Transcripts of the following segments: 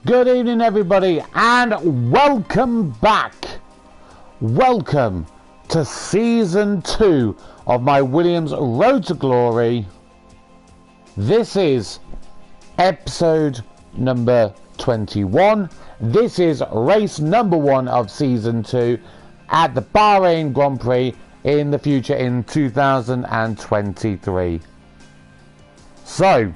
Good evening everybody and welcome back. Welcome to season 2 of my Williams Road to Glory. This is episode number 21. This is race number 1 of season 2 at the Bahrain Grand Prix in the future in 2023. So,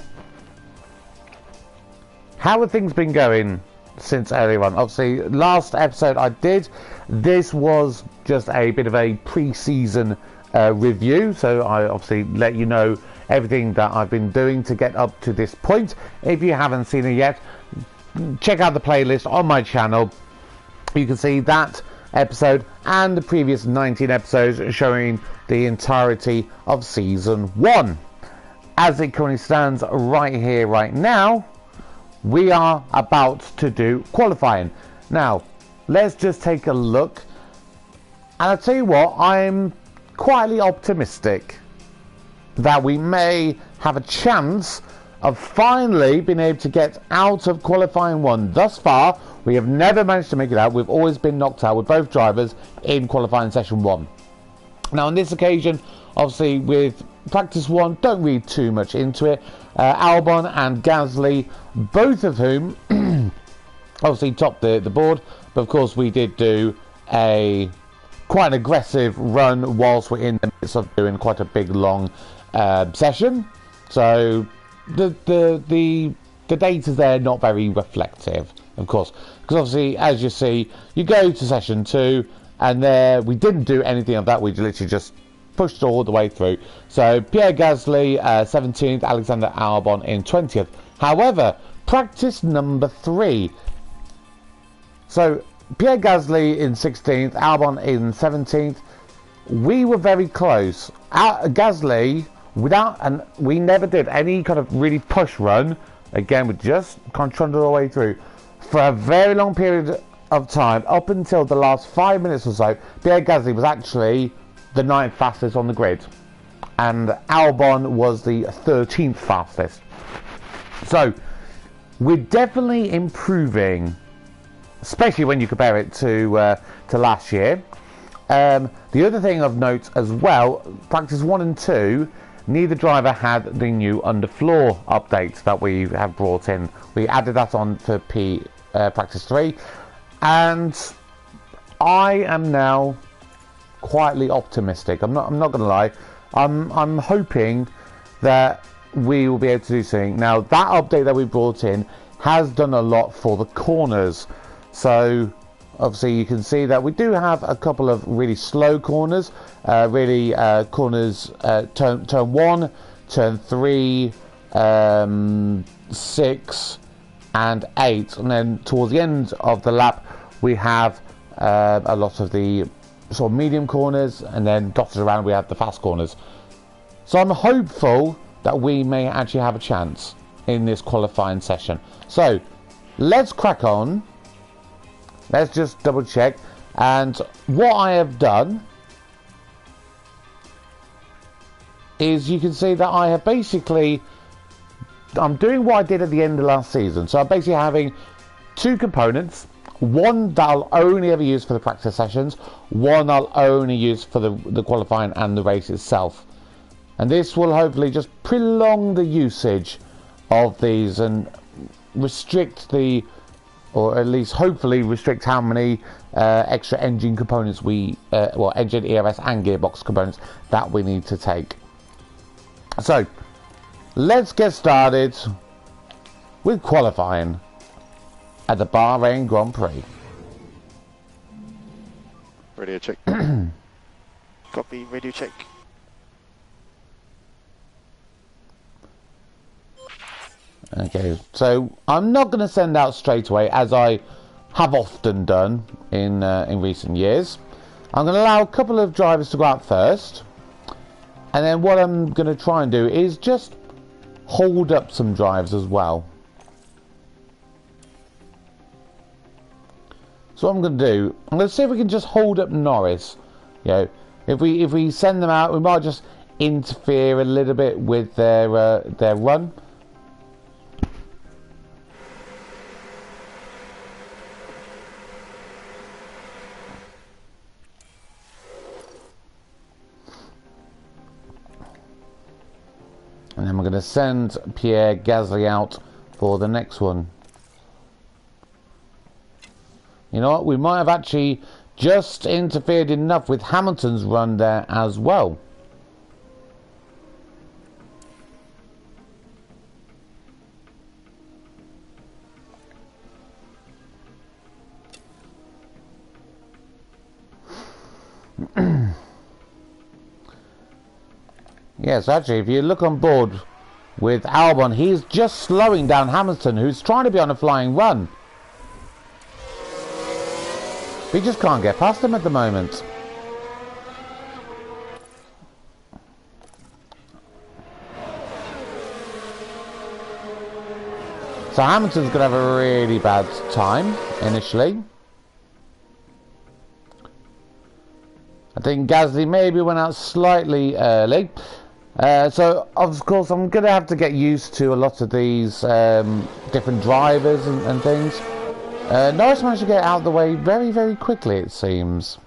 how have things been going since earlier on? Obviously, last episode I did, this was just a bit of a pre-season review, so I obviously let you know everything that I've been doing to get up to this point. If you haven't seen it yet, check out the playlist on my channel. You can see that episode and the previous 19 episodes showing the entirety of season 1. As it currently stands right here, right now, we are about to do qualifying. Now, let's just take a look. And I'll tell you what, I'm quietly optimistic that we may have a chance of finally being able to get out of qualifying 1. Thus far, we have never managed to make it out. We've always been knocked out with both drivers in qualifying session 1. Now, on this occasion, obviously with practice 1, don't read too much into it. Albon and Gasly, both of whom obviously topped the board, but of course we did do a quite an aggressive run whilst we're in the midst of doing quite a big long session. So the data's there not very reflective, of course, because obviously as you see, you go to session 2 and there we didn't do anything of that. We literally just pushed all the way through. So Pierre Gasly 17th, Alexander Albon in 20th. However, practice number 3. So Pierre Gasly in 16th, Albon in 17th. We were very close. Gasly, and we never did any kind of really push run. Again, we just kind of trundled our way through for a very long period of time, up until the last 5 minutes or so. Pierre Gasly was actually the 9th fastest on the grid, and Albon was the 13th fastest. So we're definitely improving, especially when you compare it to last year. The other thing of note as well, practice 1 and 2, neither driver had the new underfloor updates that we have brought in. We added that on for practice 3, and I am now quietly optimistic. I'm not gonna lie. I'm hoping that we will be able to do something. Now, that update that we brought in has done a lot for the corners. So obviously you can see that we do have a couple of really slow corners, corners, turn 1, turn 3, 6 and 8, and then towards the end of the lap we have a lot of the sort of medium corners, and then dotted around we have the fast corners. So I'm hopeful that we may actually have a chance in this qualifying session. So let's crack on. Let's just double check. And what I have done is, you can see that I have basically, I'm doing what I did at the end of last season. So I'm basically having 2 components. One that I'll only ever use for the practice sessions, one I'll only use for the qualifying and the race itself. And this will hopefully just prolong the usage of these and restrict or at least hopefully restrict how many extra engine components engine, ERS and gearbox components that we need to take. So let's get started with qualifying at the Bahrain Grand Prix. Radio check. Copy, radio check. Okay, so I'm not going to send out straight away, as I have often done in recent years. I'm going to allow a couple of drivers to go out first, and then what I'm going to try and do is just hold up some drives as well. So what I'm going to do, I'm going to see if we can just hold up Norris. You know, if we send them out, we might just interfere a little bit with their run. going to send Pierre Gasly out for the next one. You know what? We might have actually just interfered enough with Hamilton's run there as well. Yes, actually, if you look on board with Albon, he's just slowing down Hamilton, who's trying to be on a flying run. We just can't get past him at the moment. So Hamilton's going to have a really bad time initially. I think Gasly maybe went out slightly early. So of course I'm going to have to get used to a lot of these different drivers and things. Norris managed to get out of the way very, very quickly, it seems.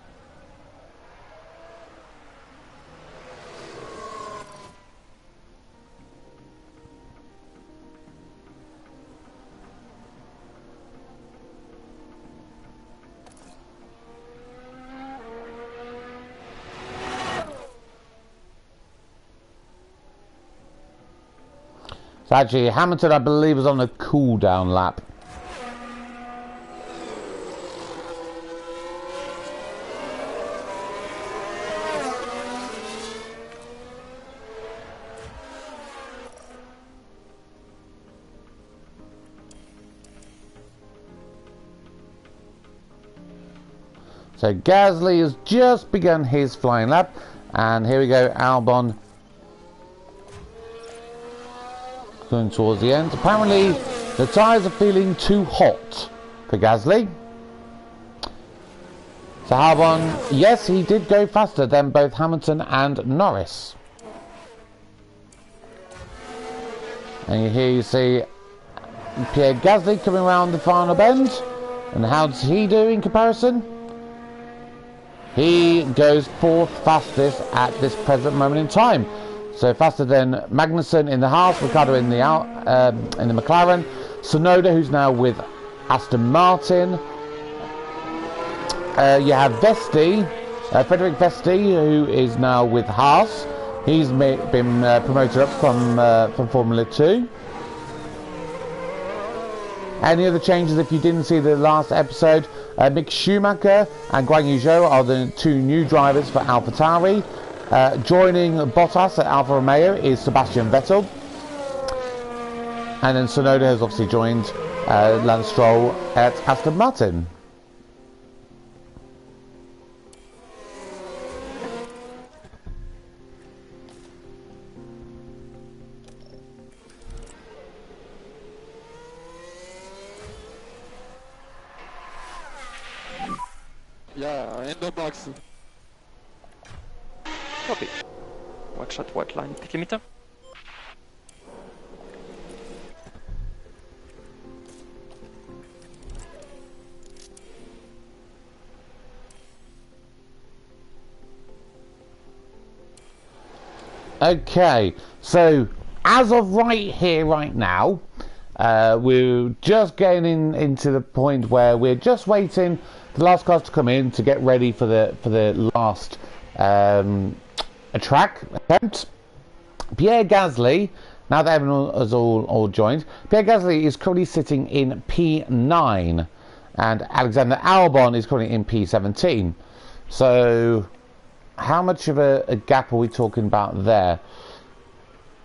So actually, Hamilton, I believe, was on a cool-down lap. So Gasly has just begun his flying lap, and here we go, Albon going towards the end. Apparently the tyres are feeling too hot for Gasly. So Albon, yes, he did go faster than both Hamilton and Norris. And here you see Pierre Gasly coming around the final bend. And how does he do in comparison? He goes fourth fastest at this present moment in time. So faster than Magnussen in the Haas, Ricciardo in the McLaren, Tsunoda, who's now with Aston Martin. You have Vesti, Frederick Vesti, who is now with Haas. He's been promoted up from Formula 2. Any other changes if you didn't see the last episode? Mick Schumacher and Guan Yu Zhou are the two new drivers for AlphaTauri. Joining Bottas at Alfa Romeo is Sebastian Vettel. And then Tsunoda has obviously joined Lance Stroll at Aston Martin. Yeah, in the box. Copy. White shot, white line, pick limiter. Okay, so as of right here, right now, we're just getting into the point where we're just waiting for the last cars to come in to get ready for the last track attempt. Pierre Gasly, now that everyone has all joined, Pierre Gasly is currently sitting in P9, and Alexander Albon is currently in P17. So how much of a gap are we talking about there?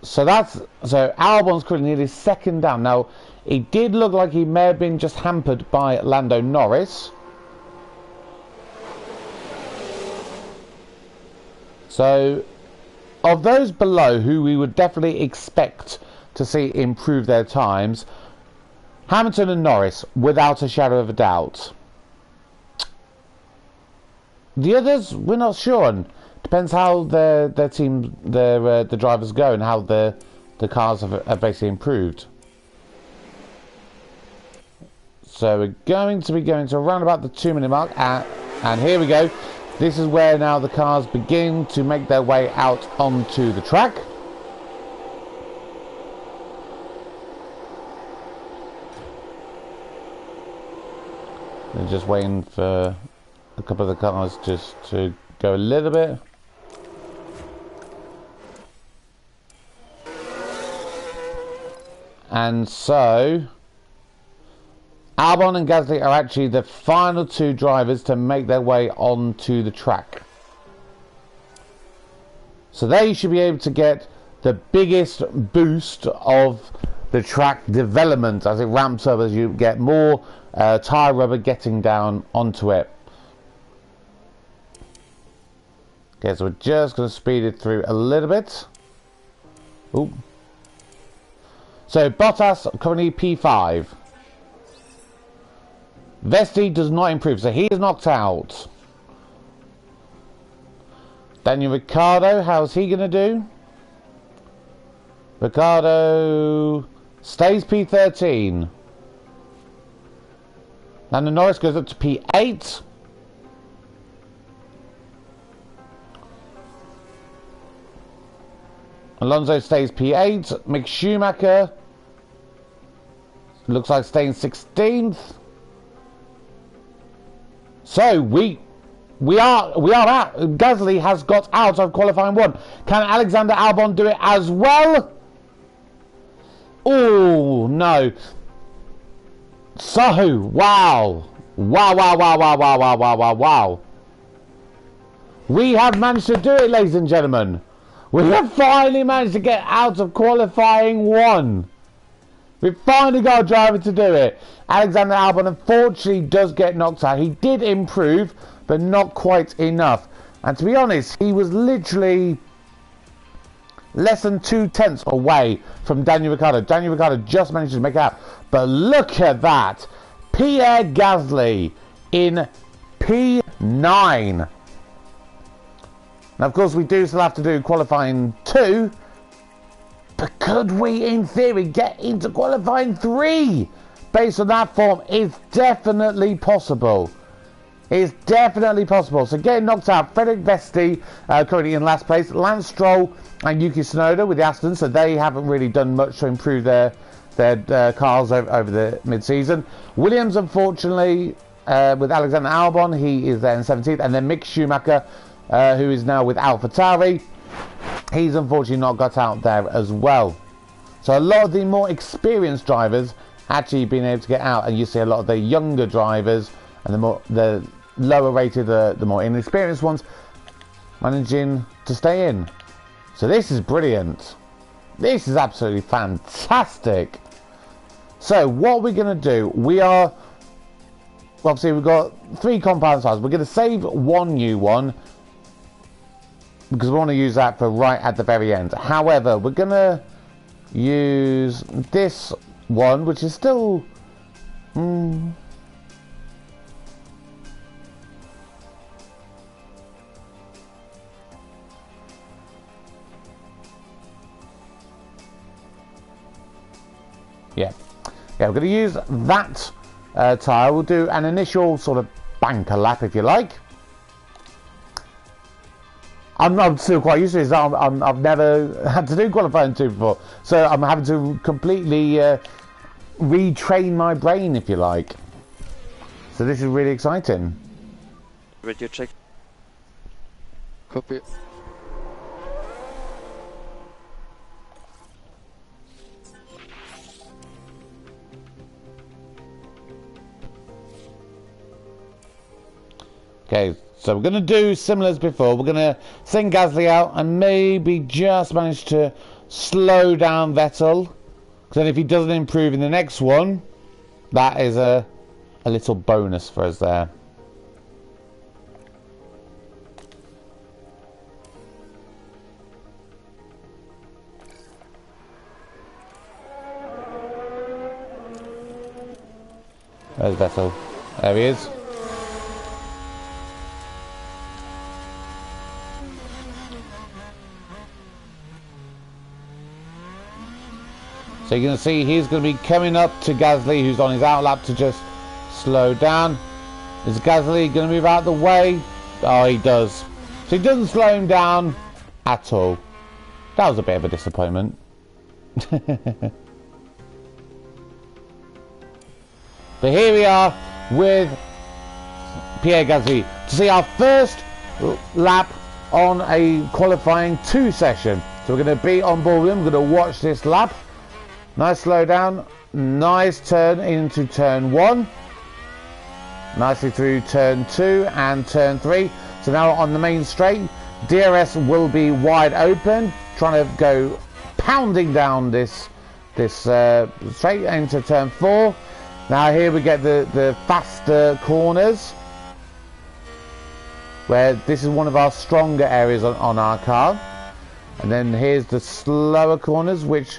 So Albon's currently nearly second down. Now, it did look like he may have been just hampered by Lando Norris. So, of those below who we would definitely expect to see improve their times, Hamilton and Norris, without a shadow of a doubt. The others, we're not sure. And depends how their team, the drivers go, and how the cars have basically improved. So we're going to be going to around about the 2-minute mark, and here we go. This is where now the cars begin to make their way out onto the track. They're just waiting for a couple of the cars just to go a little bit. And so Albon and Gasly are actually the final two drivers to make their way onto the track. So they should be able to get the biggest boost of the track development as it ramps up, as you get more tyre rubber getting down onto it. Okay, so we're just going to speed it through a little bit. Ooh. So Bottas currently P5. Vesti does not improve, so he is knocked out. Daniel Ricciardo, how's he going to do? Ricciardo stays P13. Lando Norris goes up to P8. Alonso stays P8. Mick Schumacher looks like staying 16th. So we are out. Gasly has got out of qualifying 1. Can Alexander Albon do it as well? Oh no. So wow. Wow. We have managed to do it, ladies and gentlemen. We have finally managed to get out of qualifying 1. We've finally got a driver to do it. Alexander Albon unfortunately does get knocked out. He did improve, but not quite enough. And to be honest, he was literally less than 2 tenths away from Daniel Ricciardo. Daniel Ricciardo just managed to make it out. But look at that. Pierre Gasly in P9. Now, of course, we do still have to do qualifying 2. But could we, in theory, get into qualifying 3? Based on that form, it's definitely possible. It's definitely possible. So getting knocked out, Frederick Vesti currently in last place. Lance Stroll and Yuki Tsunoda with the Aston, so they haven't really done much to improve their cars over the mid-season. Williams, unfortunately, with Alexander Albon, he is there in 17th. And then Mick Schumacher, who is now with AlphaTauri, he's unfortunately not got out there as well. So a lot of the more experienced drivers actually being able to get out, and you see a lot of the younger drivers and the lower rated, the more inexperienced ones managing to stay in. So this is brilliant. This is absolutely fantastic. So what we're going to do, we are obviously we've got 3 compound tyres. We're going to save 1 new one because we want to use that for right at the very end. However, we're going to use this one, which is still yeah, we're going to use that tyre. We'll do an initial sort of banker lap, if you like. I'm still quite used to this. I've never had to do qualifying 2 before, so I'm having to completely retrain my brain, if you like. So this is really exciting. Radio check. Copy. Okay, so we're going to do similar as before. We're going to send Gasly out and maybe just manage to slow down Vettel. Because then if he doesn't improve in the next one, that is a little bonus for us there. There's Vettel. There he is. So you're going to see he's going to be coming up to Gasly, who's on his outlap, to just slow down. Is Gasly going to move out of the way? Oh, he does. So he doesn't slow him down at all. That was a bit of a disappointment. But here we are with Pierre Gasly to see our first lap on a qualifying 2 session. So we're going to be on board with him. We're going to watch this lap. Nice slow down. Nice turn into turn 1. Nicely through turn 2 and turn 3. So now on the main straight, DRS will be wide open, trying to go pounding down this straight into turn 4. Now here we get the faster corners, where this is one of our stronger areas on our car. And then here's the slower corners, which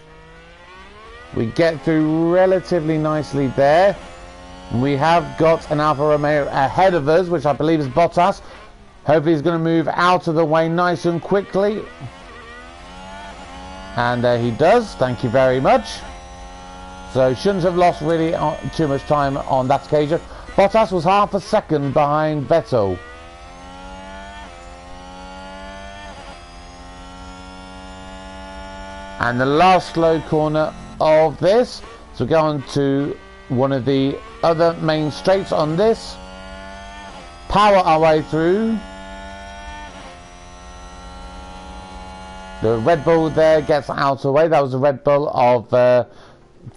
we get through relatively nicely there. And we have got an Alfa Romeo ahead of us, which I believe is Bottas. Hopefully he's going to move out of the way nice and quickly. And he does, thank you very much. So shouldn't have lost really too much time on that occasion. Bottas was half a second behind Vettel. And the last slow corner of this, so we go on to one of the other main straights on this. Power our way through. The Red Bull there gets out of the way. That was the Red Bull of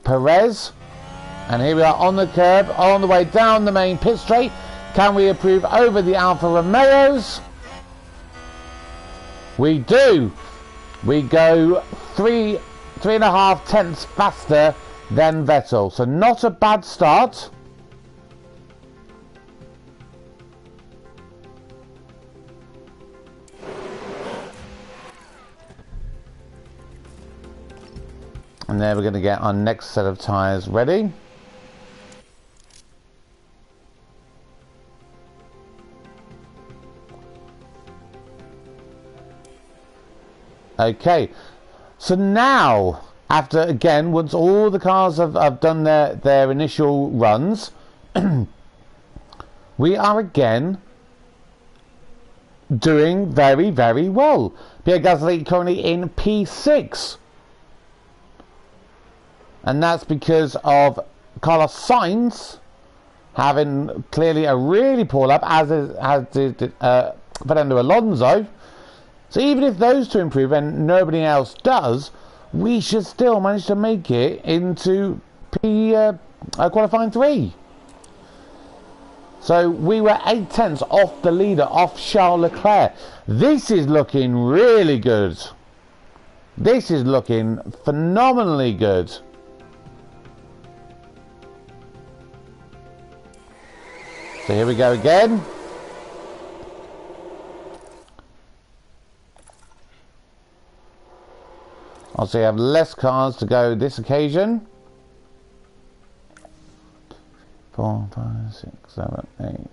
Perez. And here we are on the curb, on the way down the main pit straight. Can we improve over the Alfa Romeos? We do. We go 3.5 tenths faster than Vettel. So not a bad start. And there we're going to get our next set of tyres ready. Okay, so now, after again, once all the cars have done their initial runs, we are again doing very, very well. Pierre Gasly currently in P6. And that's because of Carlos Sainz having clearly a really poor lap, as did Fernando Alonso. So even if those two improve and nobody else does, we should still manage to make it into qualifying 3. So we were 8 tenths off the leader, off Charles Leclerc. This is looking really good. This is looking phenomenally good. So here we go again. Also, you have less cars to go this occasion. 4, 5, 6, 7, 8.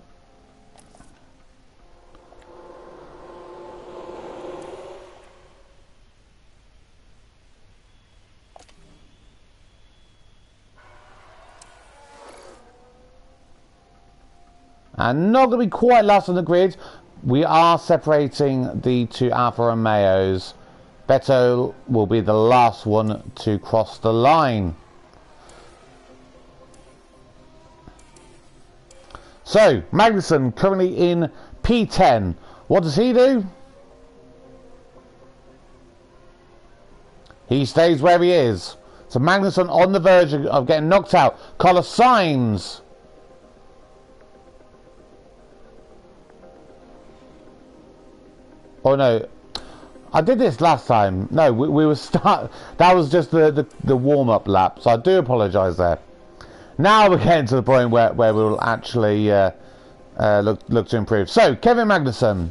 And not going to be quite last on the grid. We are separating the two Alfa Romeos. Vettel will be the last one to cross the line. So, Magnussen currently in P10. What does he do? He stays where he is. So Magnussen on the verge of getting knocked out. Carlos Sainz. Oh no, I did this last time. No, we were that was just the warm-up lap, so I do apologise there. Now we're getting to the point where we will actually look to improve. So, Kevin Magnussen.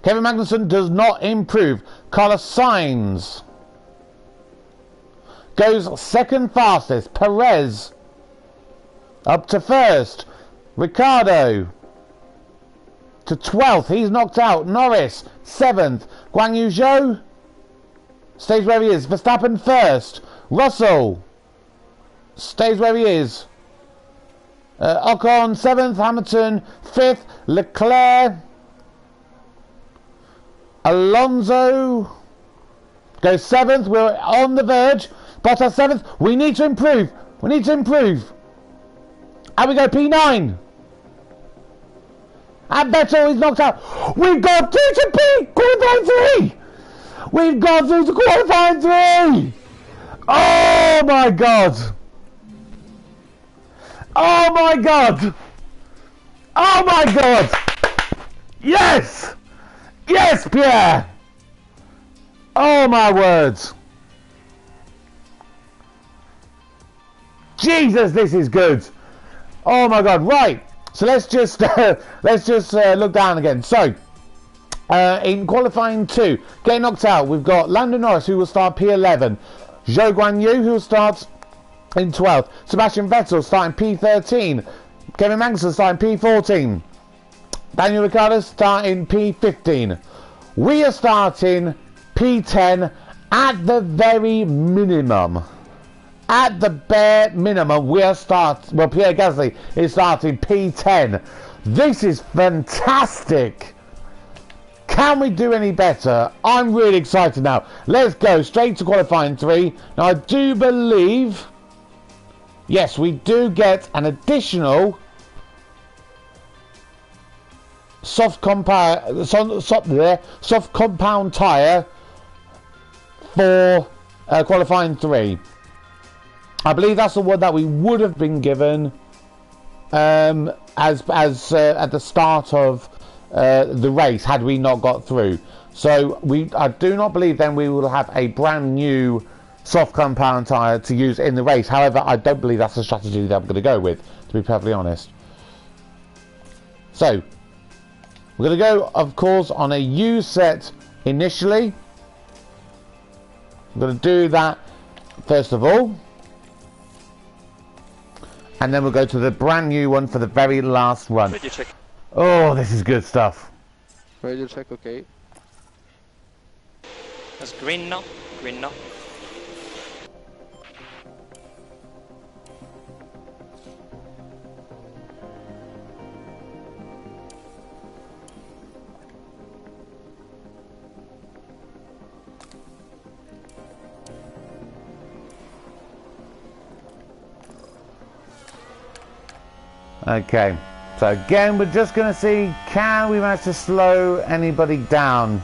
Kevin Magnussen does not improve. Carlos Sainz goes second fastest. Perez up to first. Ricciardo to 12th, he's knocked out. Norris 7th. Guan Yu Zhou stays where he is. Verstappen first. Russell stays where he is. Ocon 7th. Hamilton 5th. Leclerc. Alonso goes 7th. We're on the verge. Bottas 7th. We need to improve. We need to improve. And we go P9. And Vettel is knocked out. We've got through to P qualifying 3. We've got through to qualifying 3. Oh my God. Oh my God. Oh my God. Yes. Yes, Pierre. Oh my words. Jesus, this is good. Oh my God. Right. So let's just look down again. So in qualifying 2, getting knocked out, we've got Lando Norris, who will start P11, Zhou Guanyu, who will start in 12th, Sebastian Vettel starting P13, Kevin Magnussen starting P14, Daniel Ricciardo starting P15. We are starting P10 at the very minimum. At the bare minimum, Pierre Gasly is starting P10. This is fantastic. Can we do any better? I'm really excited now. Let's go straight to qualifying 3. Now, I do believe, yes, we do get an additional soft compound tyre for qualifying 3. I believe that's the one that we would have been given as at the start of the race had we not got through. So I do not believe then we will have a brand new soft compound tyre to use in the race. However, I don't believe that's the strategy that I'm going to go with, to be perfectly honest. So we're going to go, of course, on a U set initially. I'm going to do that first of all. And then we'll go to the brand new one for the very last run. Radio check. Oh, this is good stuff. Radio check, okay. That's green now. Green now. Okay, so again, we're just going to see, can we manage to slow anybody down?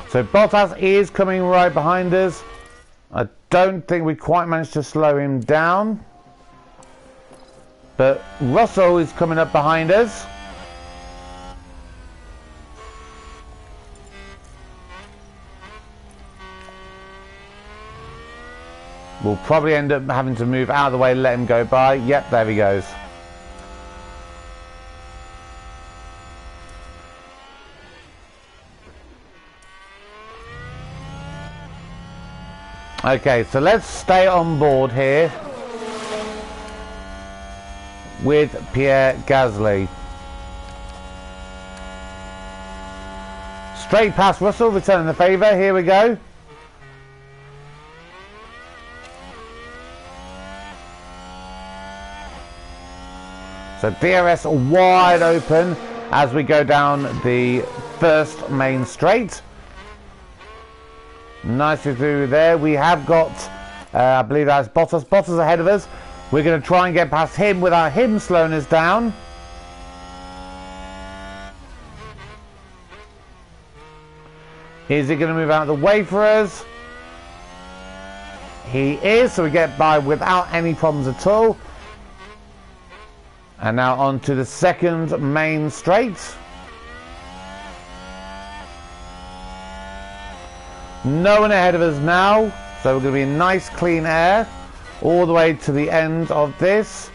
So Bottas is coming right behind us. I don't think we quite managed to slow him down. But Russell is coming up behind us. We'll probably end up having to move out of the way, let him go by. Yep, there he goes. Okay, so let's stay on board here with Pierre Gasly. Straight past Russell, returning the favour. Here we go. So DRS wide open as we go down the first main straight. Nicely through there. We have got, I believe that's Bottas. Bottas ahead of us. We're going to try and get past him without him slowing us down. Is he going to move out of the way for us? He is, so we get by without any problems at all. And now on to the second main straight. No one ahead of us now, so we're going to be in nice clean air all the way to the end of this.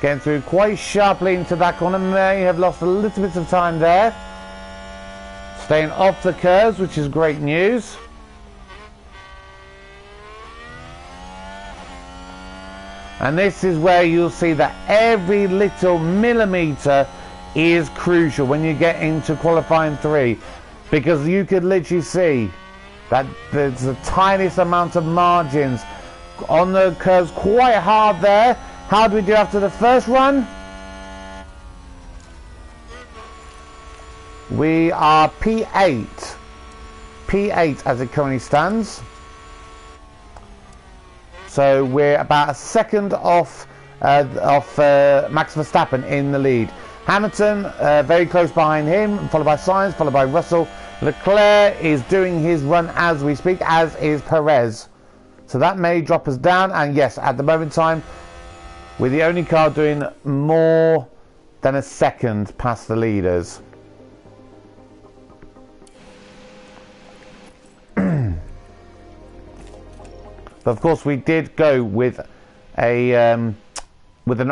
Getting through quite sharply into that corner. May have lost a little bit of time there. Staying off the curves, which is great news. And this is where you'll see that every little millimetre is crucial when you get into qualifying 3, because you could literally see that there's the tiniest amount of margins on the curves quite hard there. How do we do after the first run? We are P8. P8 as it currently stands. So we're about a second off Max Verstappen in the lead. Hamilton very close behind him, followed by Sainz, followed by Russell. Leclerc is doing his run as we speak, as is Perez. So that may drop us down, and yes, at the moment in time, we're the only car doing more than a second past the leaders. But of course we did go with an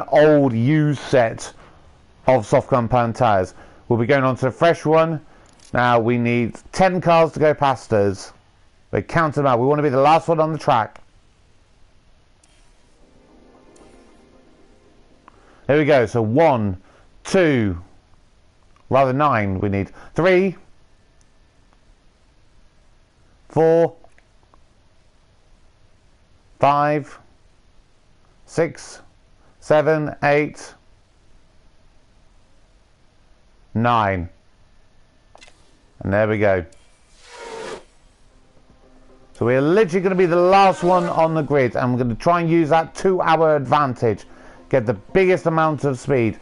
old used set of soft compound tyres. We'll be going on to a fresh one. Now we need 10 cars to go past us. We're counting them out. We want to be the last one on the track. There we go. So 1, 2, rather 9 we need. 3, 4, 5, 6, 7, 8, 9. And there we go. So we're literally going to be the last one on the grid, and we're going to try and use that 2-hour advantage. Get the biggest amount of speed.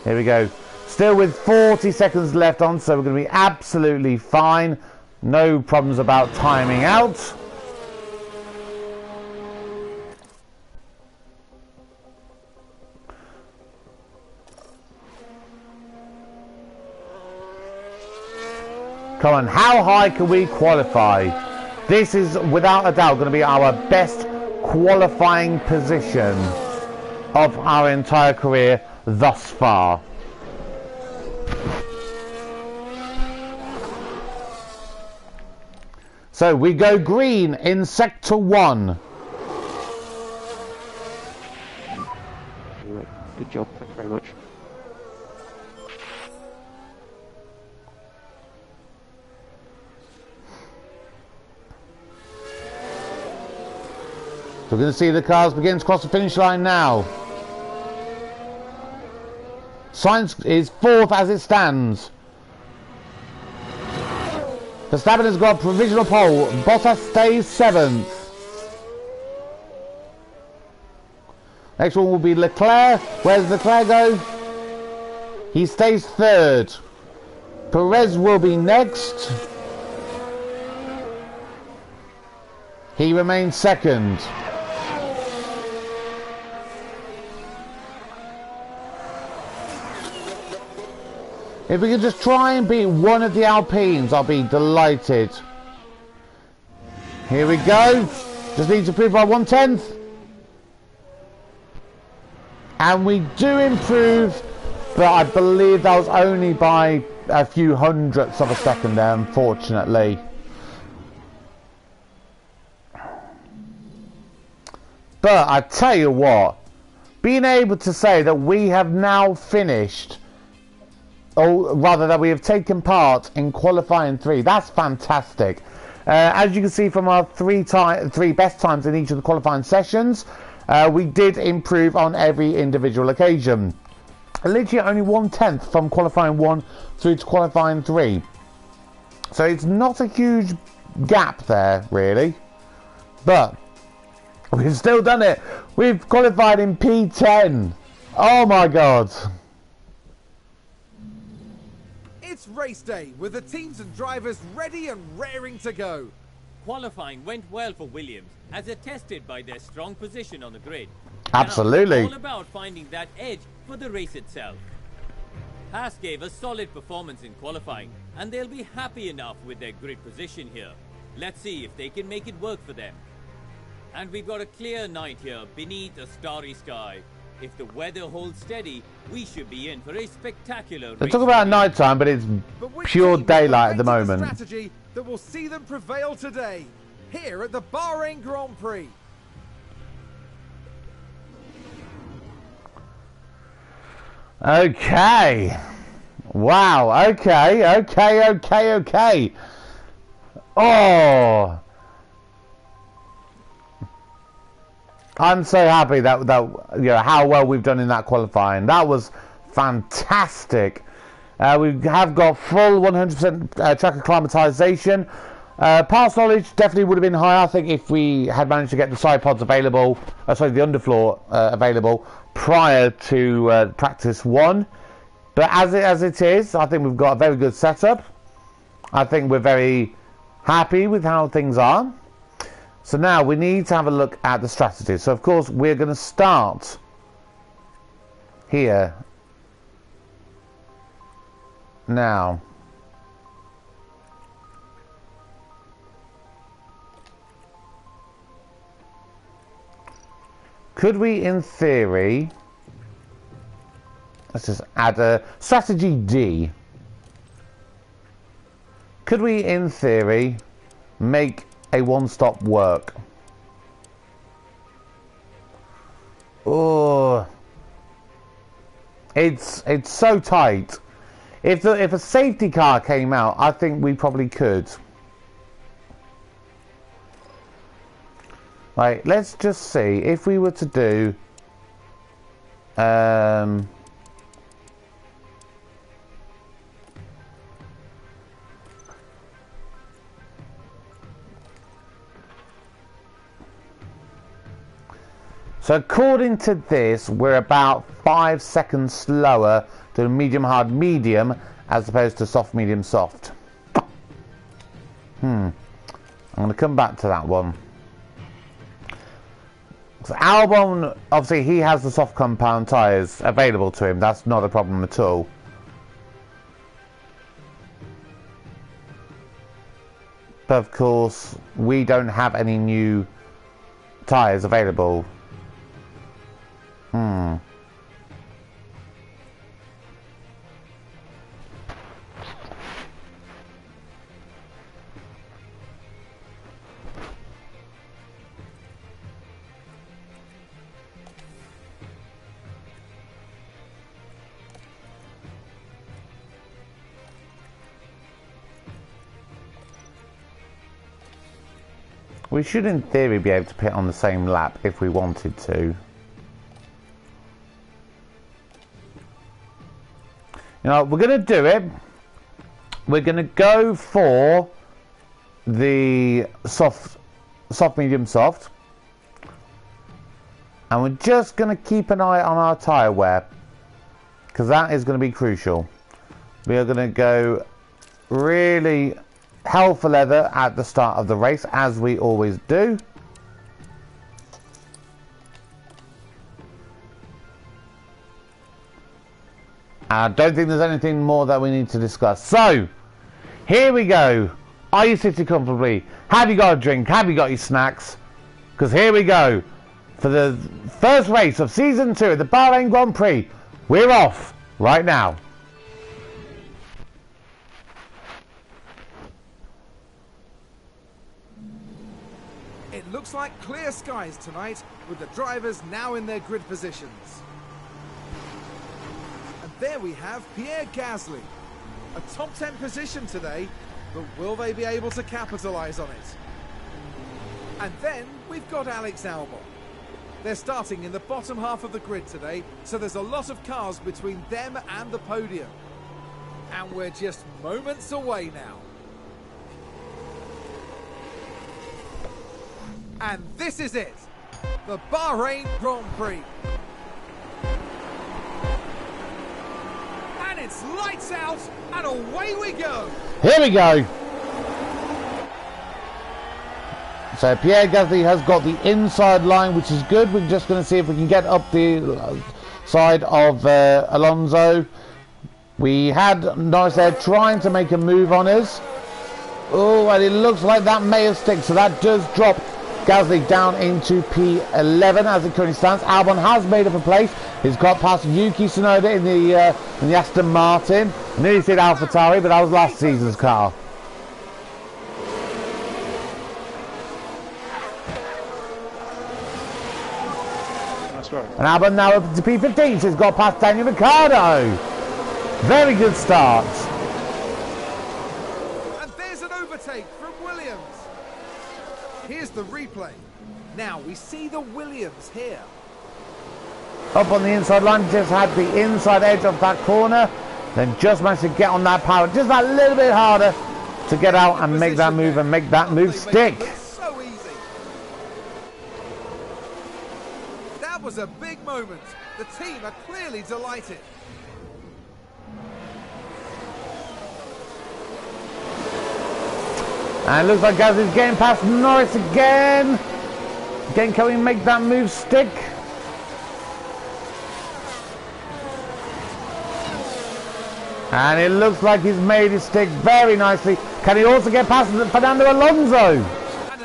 Here we go. Still with 40 seconds left on, so we're going to be absolutely fine. No problems about timing out. Come on, how high can we qualify? This is without a doubt going to be our best qualifying position of our entire career thus far. So we go green in sector 1. Good job, thank you very much. So we're going to see the cars begin to cross the finish line now. Sainz is 4th as it stands. Verstappen has got a provisional pole. Bottas stays 7th. Next one will be Leclerc. Where does Leclerc go? He stays 3rd. Perez will be next. He remains 2nd. If we could just try and beat one of the Alpines, I'll be delighted. Here we go. Just need to improve by 1/10. And we do improve, but I believe that was only by a few hundredths of a second there, unfortunately. But I tell you what, being able to say that we have now finished, or rather that we have taken part in qualifying 3, that's fantastic. As you can see from our three best times in each of the qualifying sessions, we did improve on every individual occasion. Literally only 1/10 from qualifying 1 through to qualifying 3. So it's not a huge gap there, really. But we've still done it. We've qualified in P10. Oh my God. It's race day, with the teams and drivers ready and raring to go. Qualifying went well for Williams, as attested by their strong position on the grid. Absolutely. Now, it's all about finding that edge for the race itself. Haas gave a solid performance in qualifying, and they'll be happy enough with their grid position here. Let's see if they can make it work for them. And we've got a clear night here beneath a starry sky. If the weather holds steady, we should be in for a spectacular race. They talk about night time, but it's pure daylight at the moment. Strategy that will see them prevail today, here at the Bahrain Grand Prix. Okay. Wow. Okay. Oh. I'm so happy that you know how well we've done in that qualifying. That was fantastic. We have got full 100% track acclimatization. Past knowledge definitely would have been higher, I think, if we had managed to get the side pods available, the underfloor available prior to practice 1. But as it is, I think we've got a very good setup. I think we're very happy with how things are. So now we need to have a look at the strategy. So of course we're going to start here. Now, could we, in theory, let's just add a strategy D. Could we, in theory, make a one-stop work? Oh, it's so tight. If a safety car came out, I think we probably could. Right, let's just see if we were to do so according to this, we're about 5 seconds slower to medium hard medium as opposed to soft medium soft. I'm going to come back to that one. So Albon, obviously he has the soft compound tyres available to him. That's not a problem at all. But of course we don't have any new tyres available. We should in theory be able to pit on the same lap if we wanted to. You know, we're going to do it. We're going to go for the soft, medium, soft. And we're just going to keep an eye on our tyre wear, because that is going to be crucial. We are going to go really hell for leather at the start of the race, as we always do. I don't think there's anything more that we need to discuss. So, here we go. Are you sitting comfortably? Have you got a drink? Have you got your snacks? Because here we go. For the first race of Season 2 of the Bahrain Grand Prix. We're off right now. It looks like clear skies tonight, with the drivers now in their grid positions. And there we have Pierre Gasly. A top 10 position today, but will they be able to capitalise on it? And then we've got Alex Albon. They're starting in the bottom half of the grid today, so there's a lot of cars between them and the podium. And we're just moments away now. And this is it, the Bahrain Grand Prix. And it's lights out, and away we go. Here we go. So Pierre Gasly has got the inside line, which is good. We're just going to see if we can get up the side of Alonso. We had Norris there trying to make a move on us. Oh, and it looks like that may have stick, so that does drop Gasly down into P11 as it currently stands. Albon has made up a place. He's got past Yuki Tsunoda in the Aston Martin. I nearly said AlphaTauri, but that was last season's car. That's right. And Albon now up to P15, so he's got past Daniel Ricciardo. Very good start. And there's an overtake from Williams. Here's the replay. Now we see the Williams here. Up on the inside line, just had the inside edge of that corner, then just managed to get on that power just that little bit harder to get out and make that move and make that move stick. So easy. That was a big moment. The team are clearly delighted. And it looks like Gasly's getting past Norris again. Again, can we make that move stick? And it looks like he's made it stick very nicely. Can he also get past Fernando Alonso?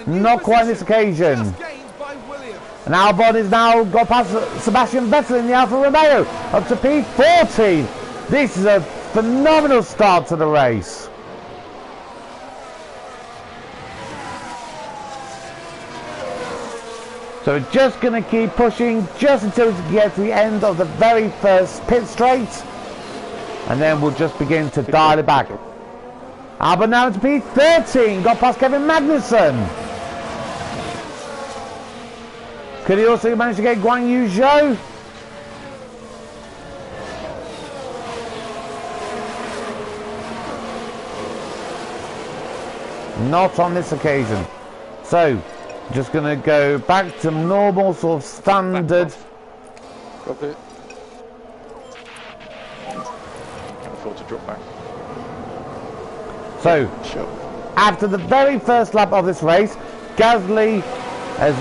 Not quite on this occasion. And Albon is now got past Sebastian Vettel in the Alfa Romeo up to P14. This is a phenomenal start to the race. So we're just going to keep pushing just until we get to the end of the very first pit straight. And then we'll just begin to dial it back. Albon now to P13. Got past Kevin Magnussen. Could he also manage to get Guan Yu Zhou? Not on this occasion. So, just going to go back to normal, sort of standard. Got it. Can't afford to drop back. So, after the very first lap of this race, Gasly has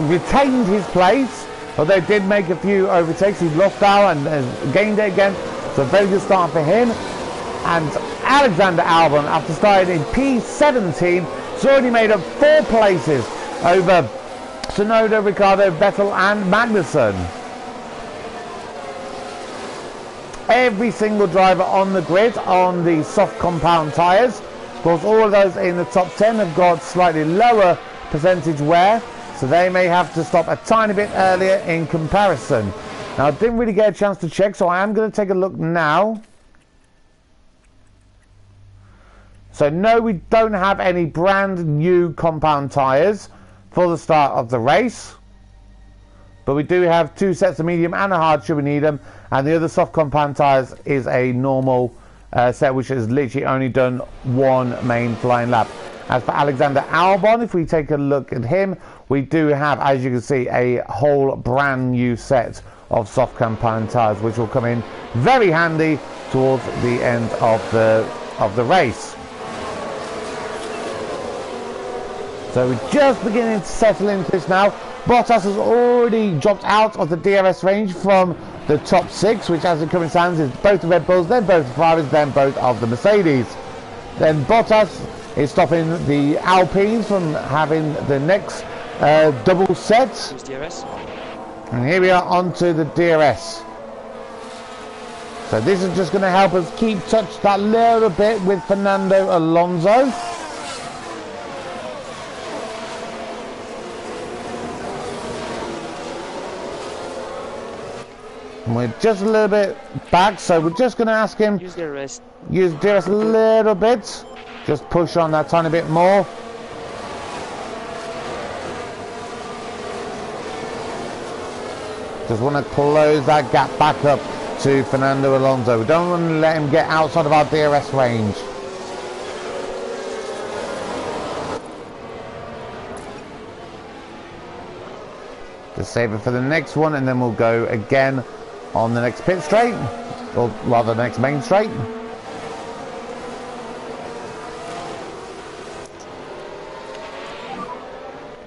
retained his place, although did make a few overtakes. He lost out and has gained it again. So, a very good start for him. And Alexander Albon, after starting in P17, has already made up 4 places over Tsunoda, Ricciardo, Vettel and Magnussen. Every single driver on the grid on the soft compound tyres. Of course, all of those in the top 10 have got slightly lower percentage wear, so they may have to stop a tiny bit earlier in comparison. Now, I didn't really get a chance to check, so I am going to take a look now. So no, we don't have any brand new compound tyres for the start of the race. But we do have 2 sets of medium and a hard should we need them. And the other soft compound tyres is a normal set which has literally only done 1 main flying lap. As for Alexander Albon, if we take a look at him, we do have, as you can see, a whole brand new set of soft compound tyres which will come in very handy towards the end of the race. So we're just beginning to settle into this now. Bottas has already dropped out of the DRS range from the top 6, which as it currently stands is both the Red Bulls, then both the Ferraris, then both of the Mercedes. Then Bottas is stopping the Alpines from having the next double set. And here we are onto the DRS. So this is just going to help us keep touch that little bit with Fernando Alonso. And we're just a little bit back, so we're just going to ask him use DRS a little bit, just push on that tiny bit more. Just want to close that gap back up to Fernando Alonso. We don't want to let him get outside of our DRS range. Just save it for the next one and then we'll go again on the next pit straight, or rather the next main straight.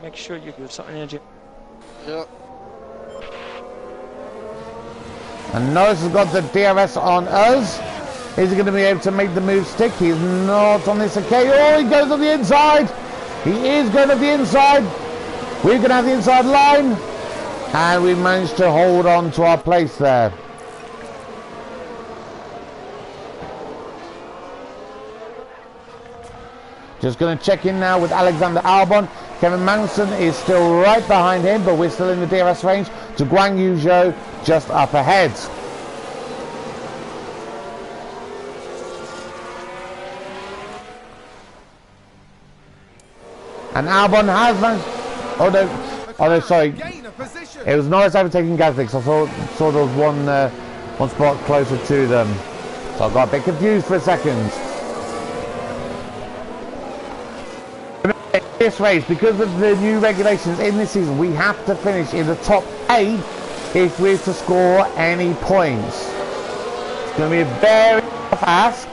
Make sure you give some energy. Yeah. And Norris has got the DRS on us. Is he going to be able to make the move stick? He's not on this occasion. Oh, he goes on the inside. He is going on the inside. We're going to have the inside line. And we managed to hold on to our place there. Just going to check in now with Alexander Albon. Kevin Magnussen is still right behind him, but we're still in the DRS range to Guan Yu Zhou just up ahead. And Albon has managed... Oh no. Oh no, sorry. Gain a position. It was Norris overtaking Gasly, because I saw there was one spot closer to them. So I got a bit confused for a second. In this race, because of the new regulations in this season, we have to finish in the top 8 if we're to score any points. It's going to be a very tough ask,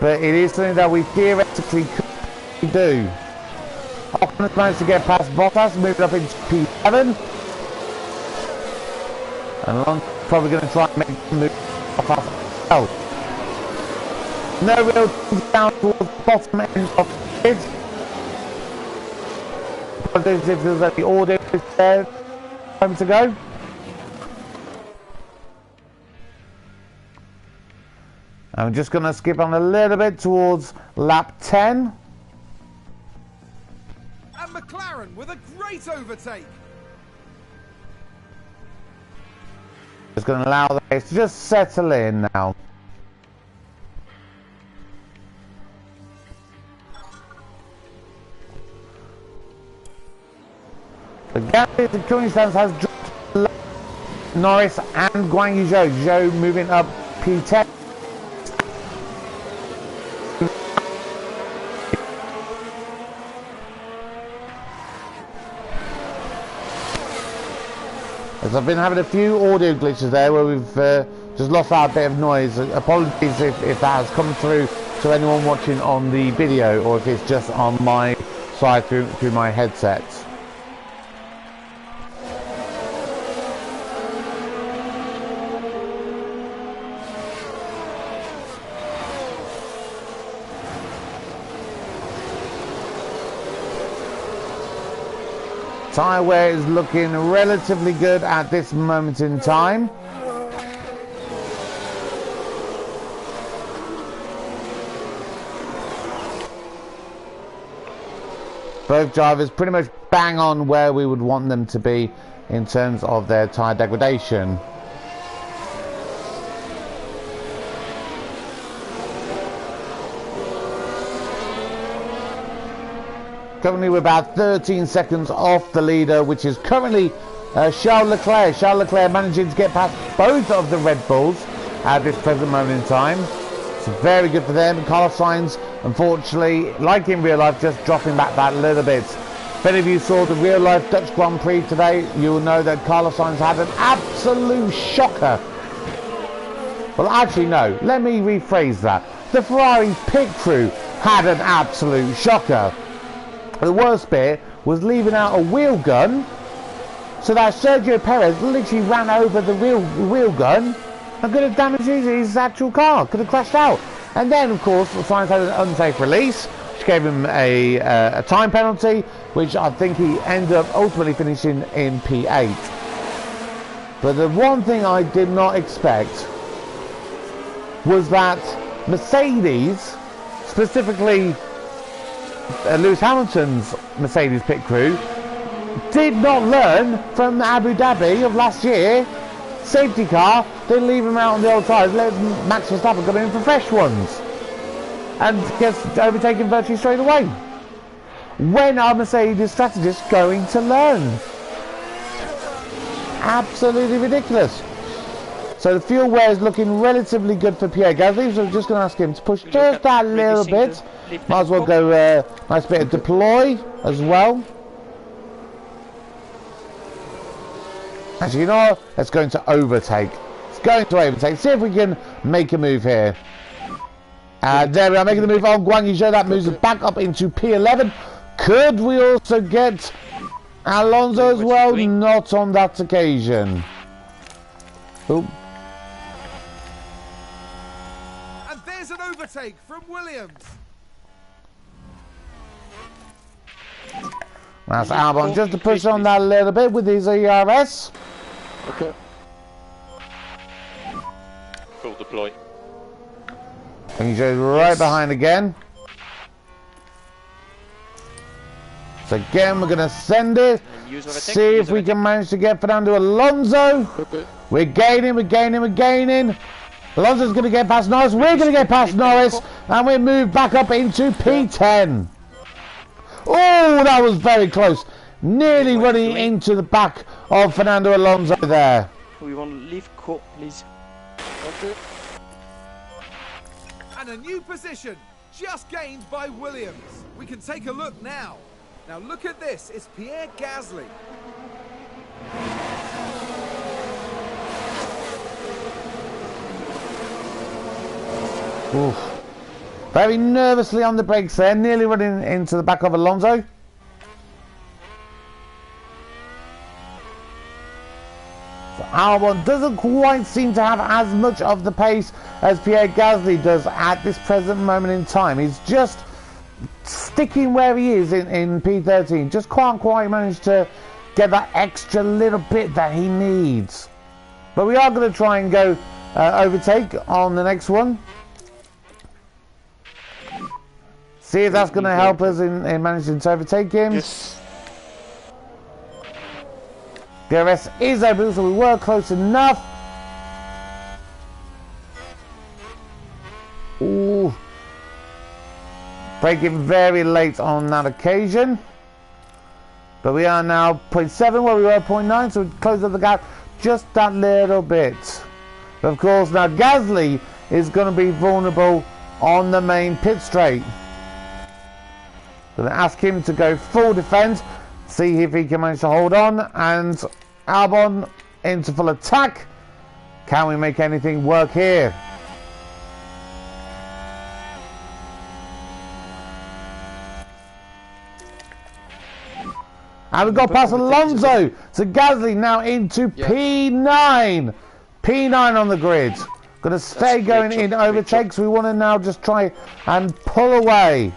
but it is something that we theoretically could do. Ocon managed to get past Bottas, moving up into P7. And Alonso's probably going to try and make the move Bottas as well. No real down towards the bottom end of the grid. If there's any audio there, time to go. I'm just going to skip on a little bit towards lap 10. And McLaren with a great overtake. Just going to allow the race to just settle in now. The gap in the current stance has dropped Norris and Guan Yu Zhou. Zhou moving up P10. As I've been having a few audio glitches there where we've just lost out a bit of noise. Apologies if that has come through to anyone watching on the video, or if it's just on my side through my headset. Tyre wear is looking relatively good at this moment in time. Both drivers pretty much bang on where we would want them to be in terms of their tyre degradation. Currently we're about 13 seconds off the leader, which is currently Charles Leclerc. Charles Leclerc managing to get past both of the Red Bulls at this present moment in time. It's very good for them. Carlos Sainz, unfortunately, like in real life, just dropping back that little bit. If any of you saw the real life Dutch Grand Prix today, you will know that Carlos Sainz had an absolute shocker. Well, actually no, let me rephrase that. The Ferrari pit crew had an absolute shocker. The worst bit was leaving out a wheel gun, so that Sergio Perez literally ran over the wheel gun and could have damaged his actual car, could have crashed out. And then, of course, Sainz had an unsafe release, which gave him a time penalty, which I think he ended up ultimately finishing in P8. But the one thing I did not expect was that Mercedes, specifically Lewis Hamilton's Mercedes pit crew, did not learn from Abu Dhabi of last year. Safety car, they leave him out on the old tyres, let Max Verstappen come in for fresh ones and gets overtaken virtually straight away. When are Mercedes strategists going to learn? Absolutely ridiculous. So the fuel wear is looking relatively good for Pierre Gasly, so I'm just going to ask him to push just that little bit. Might as well go nice bit of deploy as well. Actually, you know what? Let's go into overtake. Let's go into overtake. See if we can make a move here. There we are, making the move on Guan Yu Zhou. That moves us back up into P11. Could we also get Alonso as well? Not on that occasion. Ooh. And there's an overtake from Williams. That's Albon just to push on that a little bit with his ERS. Okay. Full deploy. And he goes right behind again. So again, we're going to send it. See if we can manage to get Fernando Alonso. We're gaining, we're gaining, we're gaining. Alonso's going to get past Norris. We're going to get past Norris. And we move back up into P10. Oh, that was very close. Nearly running into the back of Fernando Alonso there. We want to leave court, please. Okay. And a new position, just gained by Williams. We can take a look now. Now look at this, it's Pierre Gasly. Oof. Very nervously on the brakes there, nearly running into the back of Alonso. So Albon doesn't quite seem to have as much of the pace as Pierre Gasly does at this present moment in time. He's just sticking where he is in P13. Just can't quite manage to get that extra little bit that he needs. But we are going to try and go overtake on the next one. See if that's going to help us in managing to overtake him. Yes. DRS is open, so we were close enough. Ooh. Braking very late on that occasion. But we are now 0.7 where we were 0.9, so we closed up the gap just that little bit. But of course, now Gasly is going to be vulnerable on the main pit straight. Going to ask him to go full defense, see if he can manage to hold on, and Albon into full attack. Can we make anything work here? And we've got past Alonso, so Gasly now into P9. P9 on the grid. Going to stay going in overtakes. We want to now just try and pull away.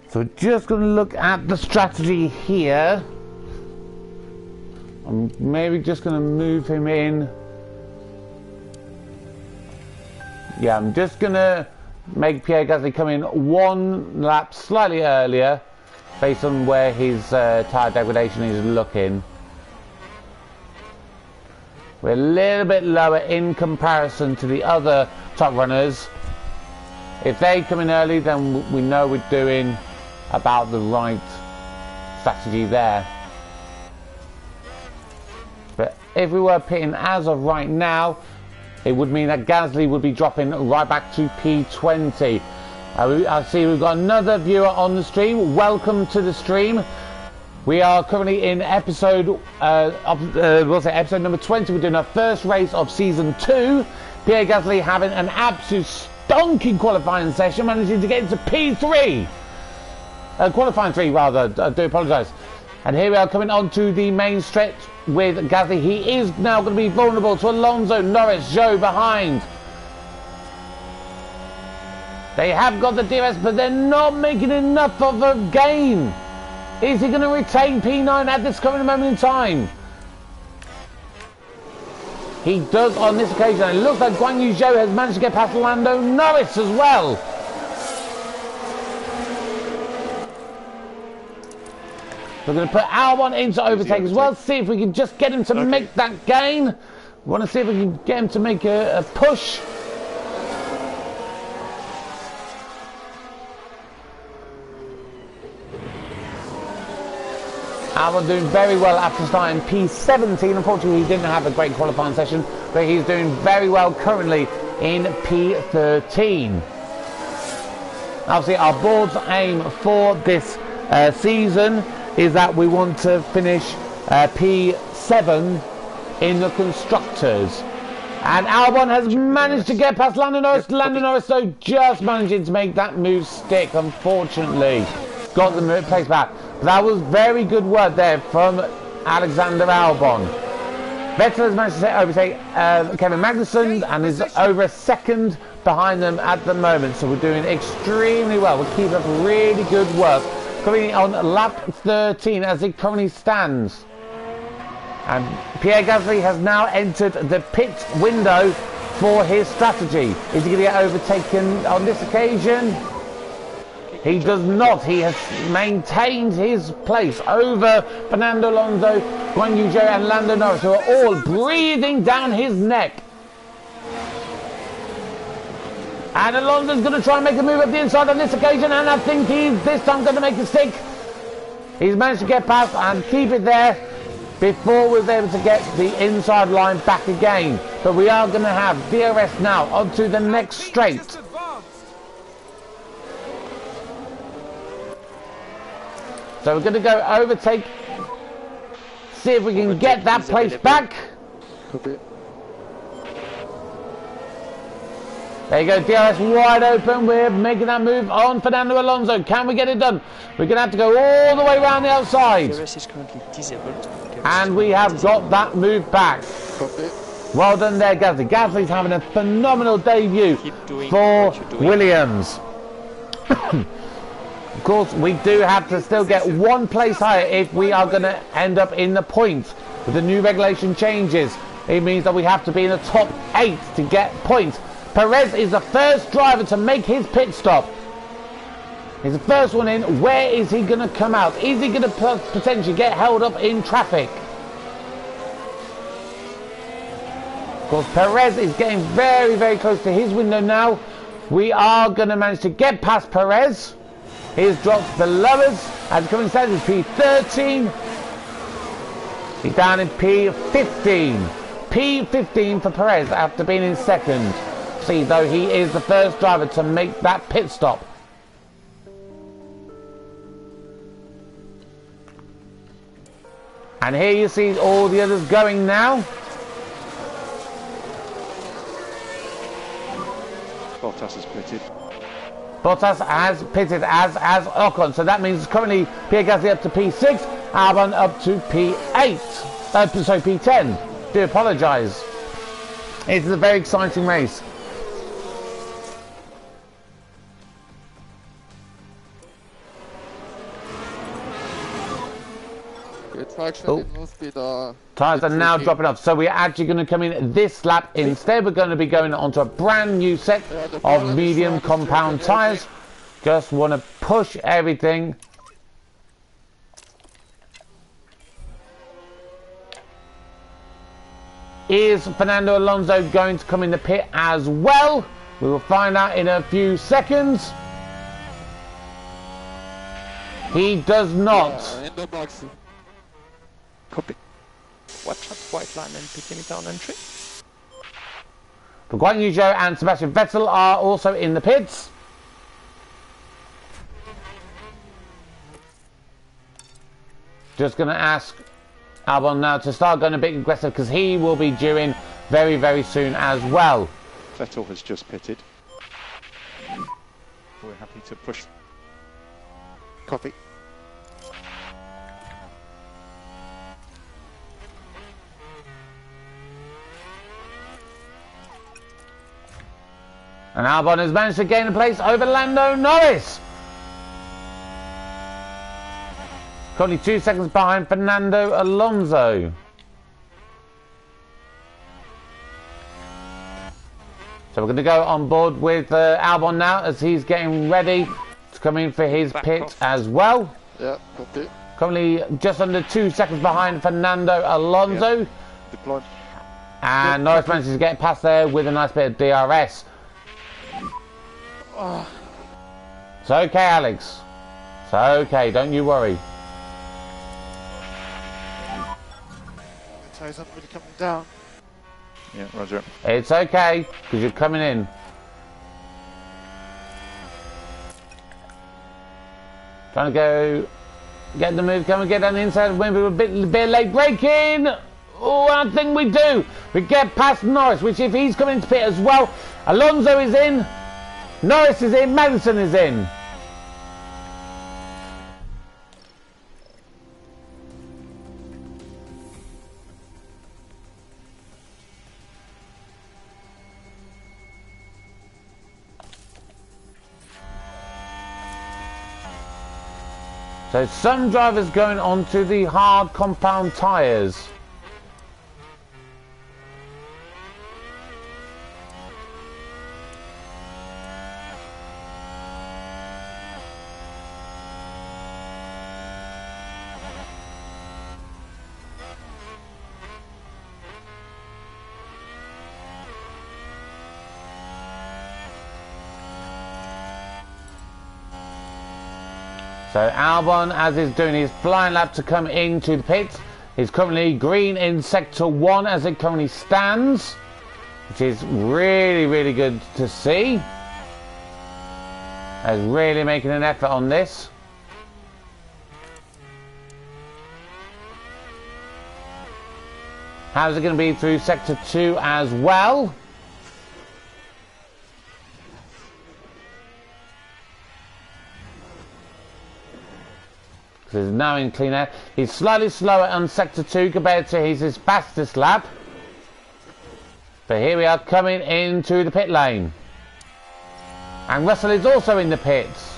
So we're just going to look at the strategy here. I'm maybe just going to move him in. Yeah, I'm just going to make Pierre Gasly come in one lap slightly earlier based on where his tyre degradation is looking. We're a little bit lower in comparison to the other top runners. If they come in early, then we know we're doing about the right strategy there. But if we were pitting as of right now, it would mean that Gasly would be dropping right back to P20. I see we've got another viewer on the stream. Welcome to the stream. We are currently in episode episode number 20. We're doing our first race of season 2. Pierre Gasly having an absolute stonking qualifying session, managing to get into P3. Qualifying 3 rather, I do apologise. And here we are coming on to the main stretch with Gasly. He is now going to be vulnerable to Alonso, Norris, Zhou behind. They have got the DRS, but they're not making enough of a gain. Is he going to retain P9 at this current moment in time? He does on this occasion. It looks like Guan Yu Zhou has managed to get past Lando Norris as well. We're going to put Albon into overtake as well. See if we can just get him to make that gain. We want to see if we can get him to make a push. Albon doing very well after starting P17. Unfortunately, he didn't have a great qualifying session, but he's doing very well currently in P13. Obviously, our board's aim for this season is that we want to finish P7 in the Constructors. And Albon has managed to get past Lando Norris. Lando Norris, though, just managing to make that move stick, unfortunately. Got the place back. But that was very good work there from Alexander Albon. Vettel has managed to overtake Kevin Magnussen and is over a second behind them at the moment. So we're doing extremely well. We're keeping up really good work. Coming on lap 13 as it currently stands. And Pierre Gasly has now entered the pit window. for his strategy. Is he going to get overtaken on this occasion? He does not. He has maintained his place over Fernando Alonso, Guan Yu Zhou and Lando Norris, who are all breathing down his neck. And Alonso's going to try and make a move up the inside on this occasion, and I think he's this time going to make a stick. He's managed to get past and keep it there before we was able to get the inside line back again. But we are going to have DRS now onto the next straight. So we're going to go overtake, see if we can get that place back. There you go, DRS wide open. We're making that move on Fernando Alonso. Can we get it done? We're going to have to go all the way around the outside. DRS is currently disabled. And we have got that move back. Well done there, Gasly. Gasly's having a phenomenal debut for Williams. Of course, we do have to still get one place higher if we are going to end up in the points. With the new regulation changes, it means that we have to be in the top 8 to get points. Perez is the first driver to make his pit stop. He's the first one in. Where is he going to come out? Is he going to potentially get held up in traffic? Of course, Perez is getting very, very close to his window now. We are going to manage to get past Perez. He's dropped below us and coming down to P13. He's down in P15. P15 for Perez after being in second. See, though, he is the first driver to make that pit stop. And here you see all the others going now. Bottas has pitted. Bottas has pitted as Ocon, so that means currently Pierre Gasly up to P6, Albon up to P8. Sorry, P10. Do apologise. It's a very exciting race. Tyres are now dropping off, so we're actually going to come in this lap. Instead, we're going to be going onto a brand new set of medium compound tyres. Just want to push everything. Is Fernando Alonso going to come in the pit as well? We will find out in a few seconds. He does not. Copy. Watch out, white line and pit limit down entry. Guan Yu Zhou and Sebastian Vettel are also in the pits. Just going to ask Albon now to start going a bit aggressive because he will be due in very, very soon as well. Vettel has just pitted. We're happy to push. Copy. And Albon has managed to gain a place over Lando Norris. Currently 2 seconds behind Fernando Alonso. So we're going to go on board with Albon now as he's getting ready to come in for his pit as well. Yeah, copy. Currently just under 2 seconds behind Fernando Alonso. Yeah. Deploy. And Norris manages to get past there with a nice bit of DRS. Oh. It's okay, Alex. It's okay, don't you worry. The tyres aren't really coming down. Yeah, roger. It's okay, because you're coming in. Trying to go, get the move, come and get on the inside, maybe a bit late braking. Oh, I think we do. We get past Norris, which if he's coming into pit as well, Alonso is in. Norris is in, Madison is in. So some drivers going onto the hard compound tyres. So Albon, as he's doing his flying lap to come into the pit, is currently green in sector 1 as it currently stands, which is really, really good to see. As really making an effort on this. How's it going to be through sector 2 as well? He's now in clean air. He's slightly slower on sector 2 compared to his fastest lap. But here we are coming into the pit lane. And Russell is also in the pits.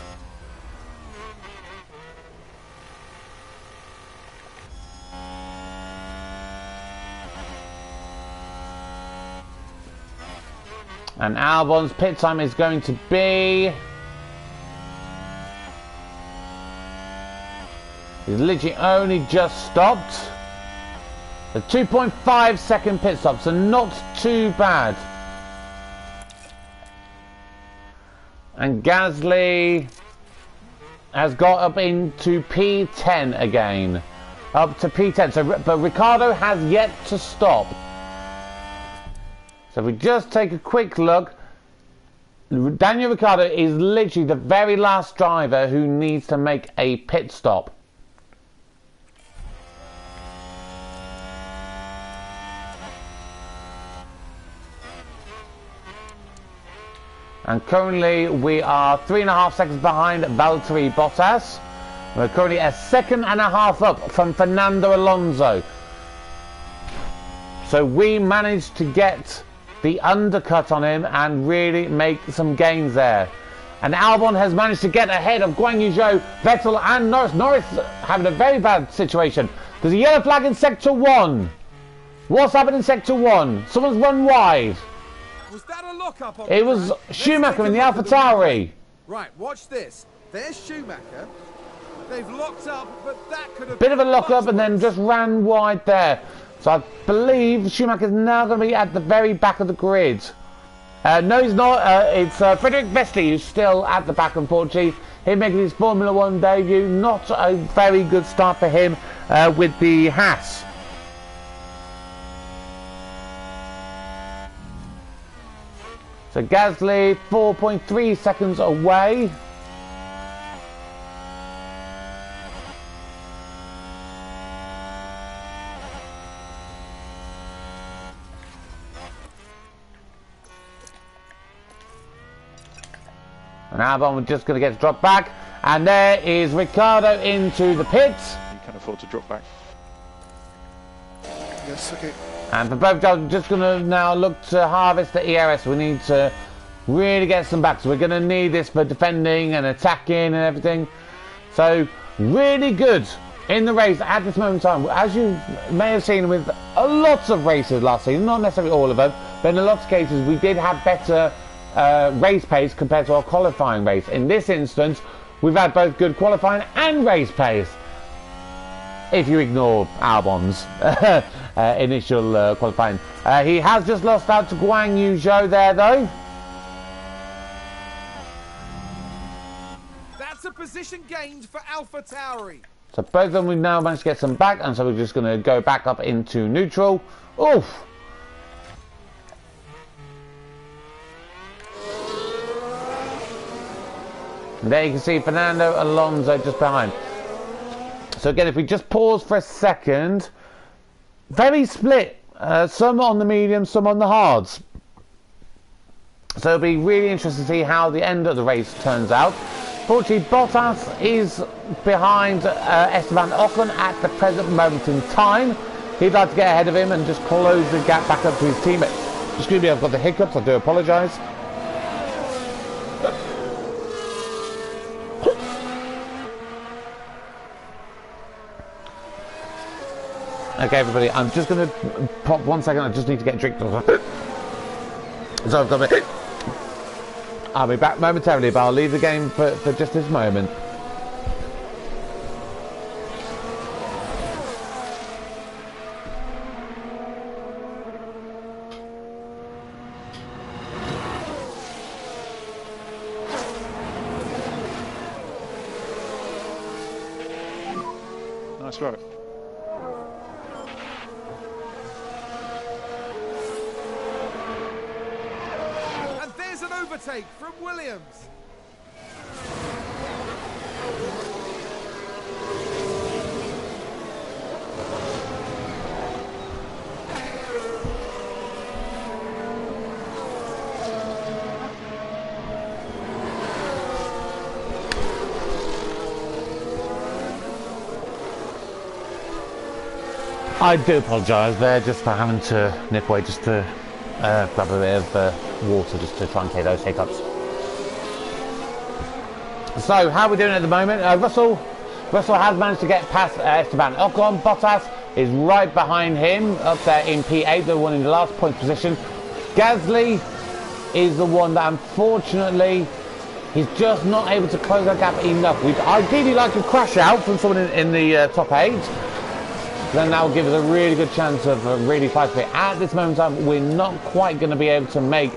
And Albon's pit time is going to be... He's literally only just stopped. A 2.5 second pit stop, so not too bad. And Gasly has got up into P10 again. Up to P10. So, but Ricciardo has yet to stop. So if we just take a quick look, Daniel Ricciardo is literally the very last driver who needs to make a pit stop. And currently we are 3.5 seconds behind Valtteri Bottas. We're currently a second and a half up from Fernando Alonso. So we managed to get the undercut on him and really make some gains there. And Albon has managed to get ahead of Guan Yu Zhou, Vettel and Norris. Norris having a very bad situation. There's a yellow flag in sector 1. What's happened in sector 1? Someone's run wide. Was that a lock-up on It was Schumacher in the AlphaTauri. Right, watch this. There's Schumacher. They've locked up, but that could have Bit of a lock-up and then just ran wide there. So I believe Schumacher's now going to be at the very back of the grid. No, he's not. It's Frederick Vesely who's still at the back, unfortunately. Him making his Formula 1 debut. Not a very good start for him with the Haas. So Gasly 4.3 seconds away. And Albon, we're just going to get dropped back. And there is Ricciardo into the pits. You can afford to drop back. Yes, okay. And for both jobs, we're just going to now look to harvest the ERS. We need to really get some back. So we're going to need this for defending and attacking and everything. So really good in the race at this moment in time. As you may have seen with a lot of races last season, not necessarily all of them, but in a lot of cases we did have better race pace compared to our qualifying race. In this instance, we've had both good qualifying and race pace. If you ignore Albon's initial qualifying. He has just lost out to Guan Yu Zhou there though. That's a position gained for AlphaTauri. So both of them we've now managed to get some back, and so we're just going to go back up into neutral. Oof! And there you can see Fernando Alonso just behind. So again, if we just pause for a second, very split. Some on the mediums, some on the hards. So it'll be really interesting to see how the end of the race turns out. Fortunately, Bottas is behind Esteban Ocon at the present moment in time. He'd like to get ahead of him and just close the gap back up to his teammate. Excuse me, I've got the hiccups, I do apologise. Okay, everybody, I'm just going to pop 1 second. I just need to get a drink. So I've got it. I'll be back momentarily, but I'll leave the game for just this moment. Nice work. And there's an overtake from Williams. I do apologise there just for having to nip away just to grab a bit of water just to try and clear those hiccups. So how are we doing at the moment? Russell has managed to get past Esteban Ocon. Bottas is right behind him up there in P8, the one in the last point position. Gasly is the one that unfortunately he's just not able to close that gap enough. We'd ideally like a crash out from someone in the top 8. Then that will give us a really good chance of really fighting it. At this moment in time, we're not quite going to be able to make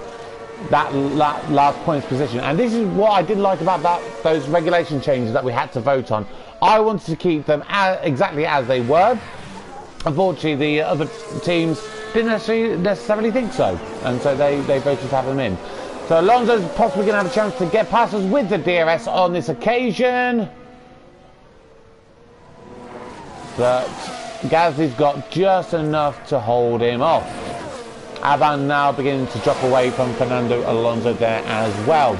that last points position. And this is what I did like about those regulation changes that we had to vote on. I wanted to keep them exactly as they were. Unfortunately, the other teams didn't necessarily think so. And so they voted to have them in. So Alonso's possibly going to have a chance to get past us with the DRS on this occasion. But Gasly's got just enough to hold him off. Albon now beginning to drop away from Fernando Alonso there as well.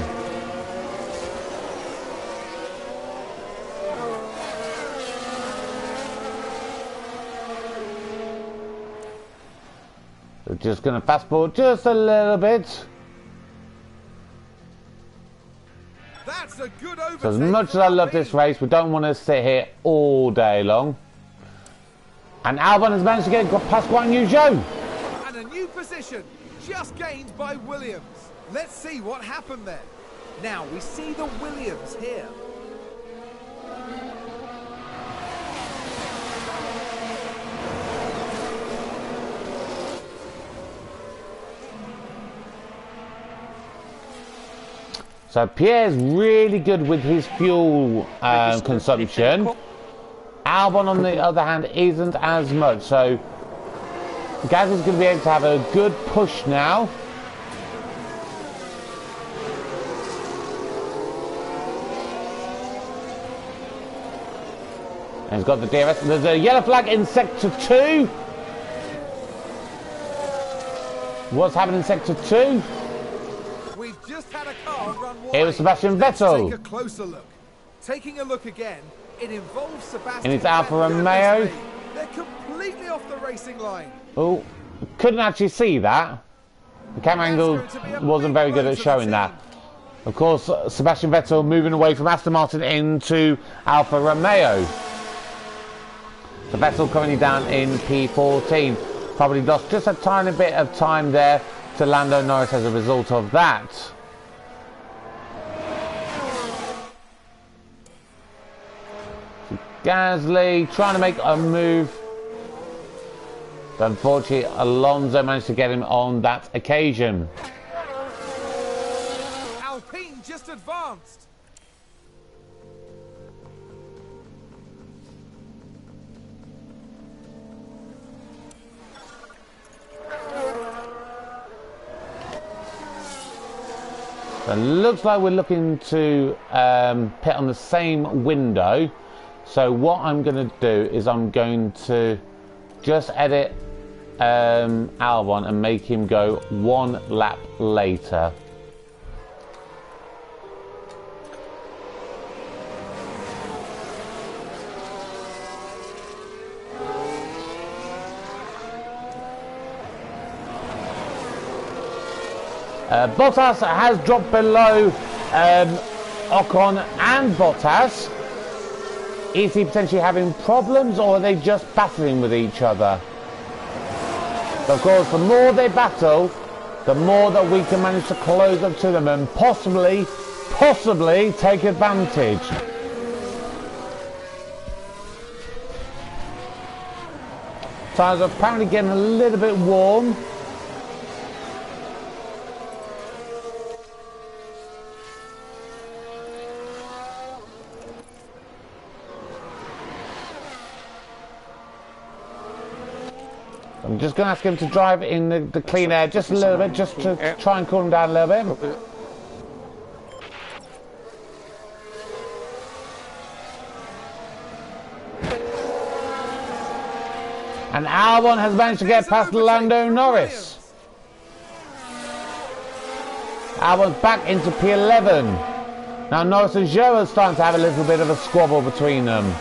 We're just going to fast forward just a little bit. That's a good overtake. So as much as I love this race, we don't want to sit here all day long. And Albon has managed to get past Guan Yu Zhou. And a new position just gained by Williams. Let's see what happened there. Now we see the Williams here. So Pierre's really good with his fuel consumption. Albon, on the other hand, isn't as much. So Gasly's going to be able to have a good push now. And he's got the DRS. There's a yellow flag in sector 2. What's happening in sector 2? We've just had a car run wide. It was Sebastian Vettel. Take a closer look. Taking a look again, it involves Sebastian. And it's Alfa Romeo. They're completely off the racing line. Oh, couldn't actually see that. The camera angle wasn't very good at showing that. Of course, Sebastian Vettel moving away from Aston Martin into Alfa Romeo. So Vettel currently down in P14. Probably lost just a tiny bit of time there to Lando Norris as a result of that. Gasly trying to make a move. But unfortunately, Alonso managed to get him on that occasion. Alpine just advanced. So it looks like we're looking to pit on the same window. So what I'm going to do is I'm going to just edit Albon and make him go one lap later. Bottas has dropped below Ocon and Bottas. Is he potentially having problems, or are they just battling with each other? Of course, the more they battle, the more that we can manage to close up to them and possibly take advantage. Tyres are apparently getting a little bit warm. I'm just going to ask him to drive in the clean air just a little bit, just to try and cool him down a little bit. And Albon has managed to get past Lando Norris. Albon's back into P11. Now Norris and Zhou are starting to have a little bit of a squabble between them.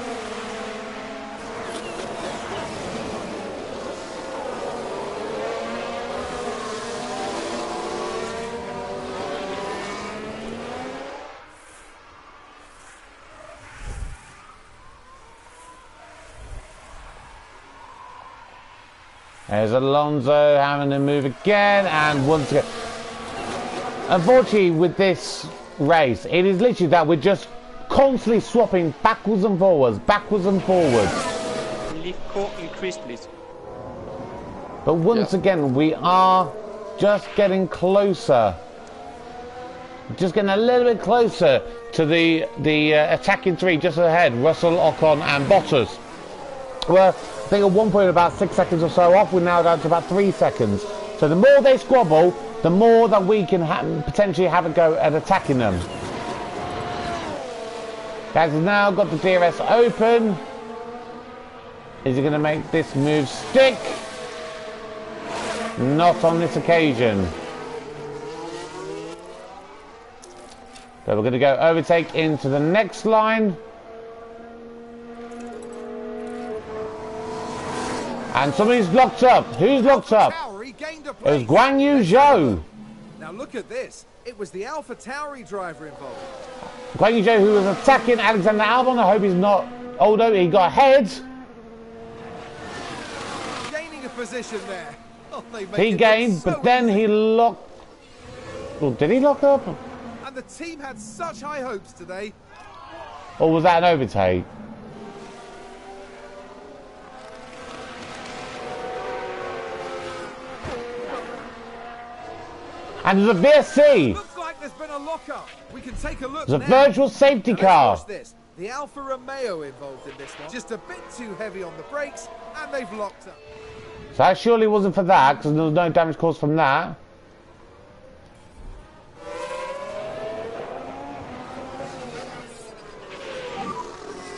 There's Alonso having to move again, and once again. Unfortunately, with this race, it is literally that we're just constantly swapping backwards and forwards, backwards and forwards. Leave core increase, please. But once again, we are just getting closer. Just getting a little bit closer to the attacking three just ahead, Russell, Ocon and Bottas. Well, I think at one point about 6 seconds or so off, we're now down to about 3 seconds. So the more they squabble, the more that we can potentially have a go at attacking them. Gaz has now got the DRS open. Is he going to make this move stick? Not on this occasion. So we're going to go overtake into the next line. And somebody's locked up. Who's locked up? It was Guan Yu Zhou. Now look at this. It was the Alpha Tauri driver involved. Guan Yu Zhou, who was attacking Alexander Albon. I hope he's not. Although he got ahead. Gaining a position there. Oh, he gained, but then he locked. Well, did he lock up? And the team had such high hopes today. Or was that an overtake? And there's a VSC. Looks like there's been a lockup. We can take a look. There's a now. virtual safety Now car. watch this. The Alfa Romeo involved in this one. Just a bit too heavy on the brakes, and they've locked up. So that surely wasn't for that, because there was no damage caused from that.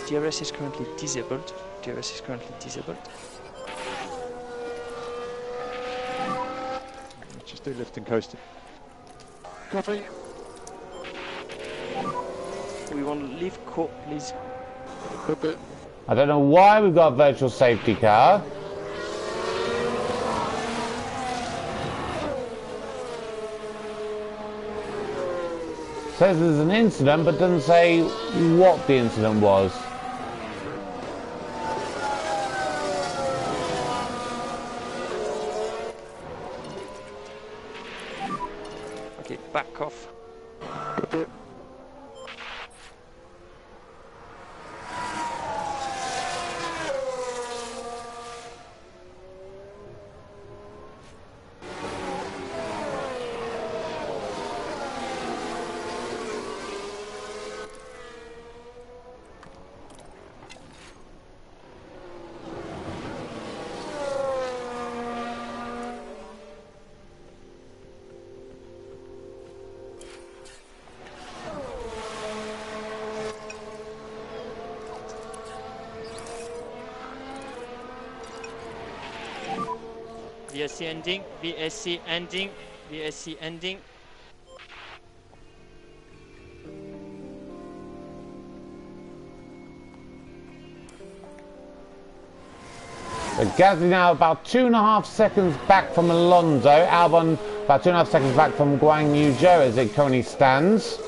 DRS is currently disabled. DRS is currently disabled. Just do lift and coasting. Copy. We want to leave core, please. Copy. I don't know why we've got a virtual safety car. Says there's an incident, but doesn't say what the incident was. Okay, back off. Copy. VSC ending, VSC ending, VSC ending. So Gasly now about 2.5 seconds back from Alonso. Albon about 2.5 seconds back from Guan Yu Zhou as it currently stands.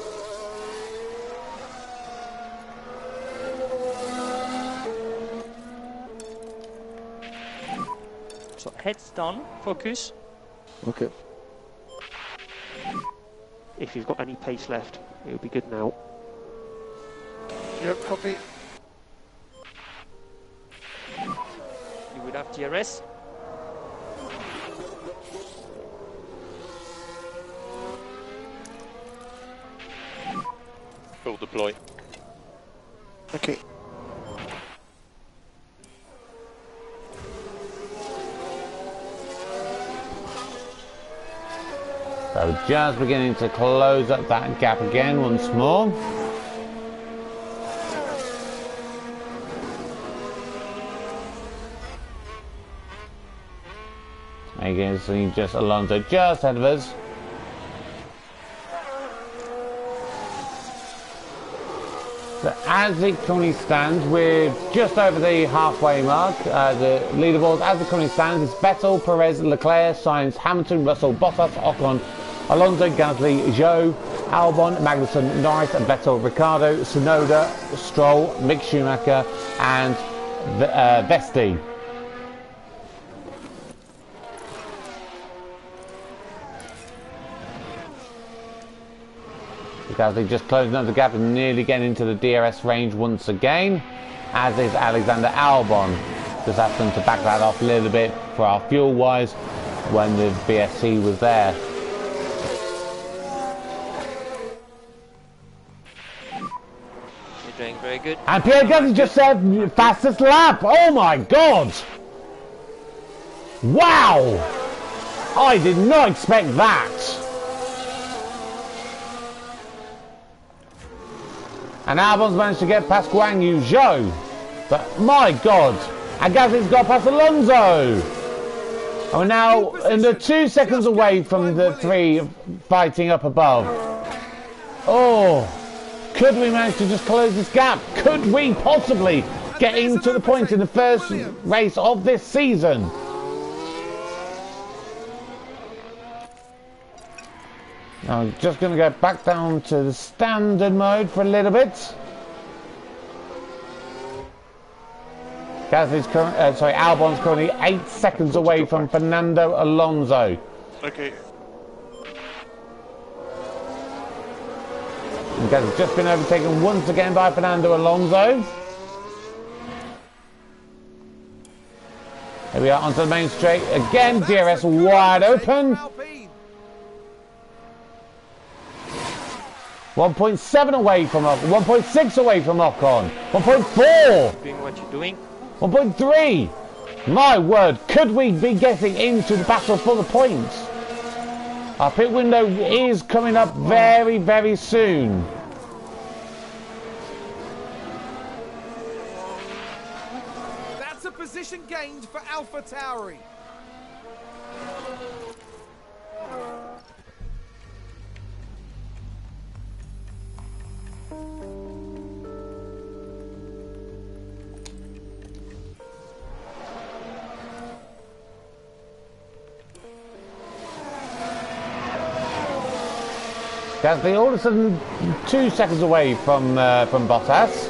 So heads down, focus. Okay. If you've got any pace left, it would be good now. Yep, copy. You would have DRS. Full deploy. Okay. So just beginning to close up that gap again once more. Again, so just Alonso just ahead of us. So as it currently stands, we're just over the halfway mark. The leaderboard, as it currently stands, is Vettel, Perez, Leclerc, Sainz, Hamilton, Russell, Bottas, Ocon, Alonso, Gasly, Zhou, Albon, Magnussen, Norris, Vettel, Ricciardo, Tsunoda, Stroll, Mick Schumacher, and Vesti. Gasly just closing up the gap and nearly getting into the DRS range once again, as is Alexander Albon. Just happened to back that off a little bit for our fuel wise when the BSC was there. You're doing very good. And Pierre Gasly just said fastest lap. Oh my god! Wow! I did not expect that. And Albon's managed to get past Guan Yu Zhou. But my god, and Gasly's got past Alonso. And we're now in the 2 seconds away from the 3 fighting up above. Oh, could we manage to just close this gap? Could we possibly get into the point in the first race of this season? I'm just going to go back down to the standard mode for a little bit. Gasly's Albon's currently 8 seconds away from Fernando Alonso. Okay. And Gasly's just been overtaken once again by Fernando Alonso. Here we are onto the main straight again. DRS wide open. 1.7 away from Ocon, 1.6 away from Ocon, 1.4, Doing what you're doing. 1.3. My word, could we be getting into the battle for the points? Our pit window is coming up very, very soon. That's a position gained for AlphaTauri. Gasly all of a sudden 2 seconds away from Bottas.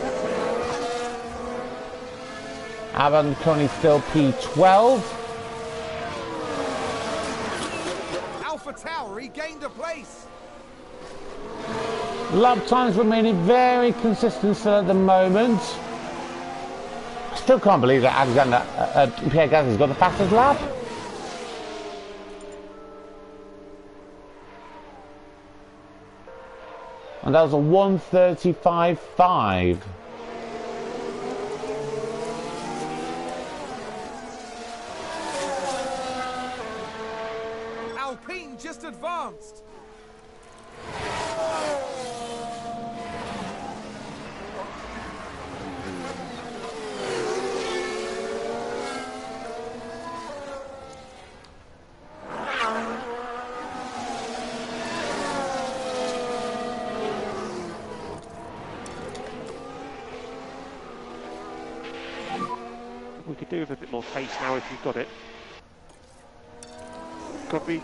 Albon currently still P12. AlphaTauri gained a place. Lap times remaining very consistent still at the moment. I still can't believe that Pierre Gasly's got the fastest lap. And that was a 1:35.5. Alpine just advanced. We could do with a bit more pace now if you've got it. Copy.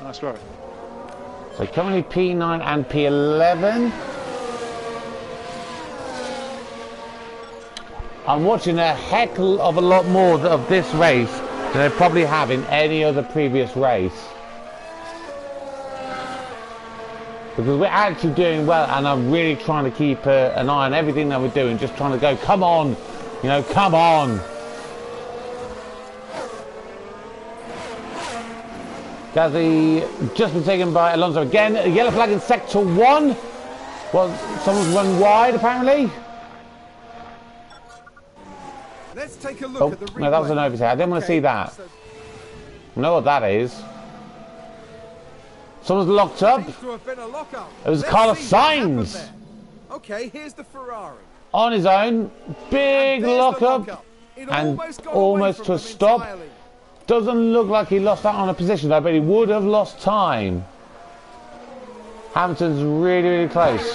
Nice work. So currently P9 and P11. I'm watching a heck of a lot more of this race than I probably have in any other previous race. Because we're actually doing well, and I'm really trying to keep an eye on everything that we're doing, just trying to go, come on, you know, come on. Gasly just been taken by Alonso again. A yellow flag in sector 1. Well, someone's run wide apparently. take a look Oh, at the replay. no, that was an overtake. I didn't want to see that. So I know what that is. Someone's locked up. seems to have been a lockup. It was Let's Carlos see what happened Sainz. there. Okay, here's the Ferrari. On his own. Big And there's the lockup. It And got away almost from to a them stop. entirely. Doesn't look like he lost out on a position though, but he would have lost time. Hamilton's really, really close.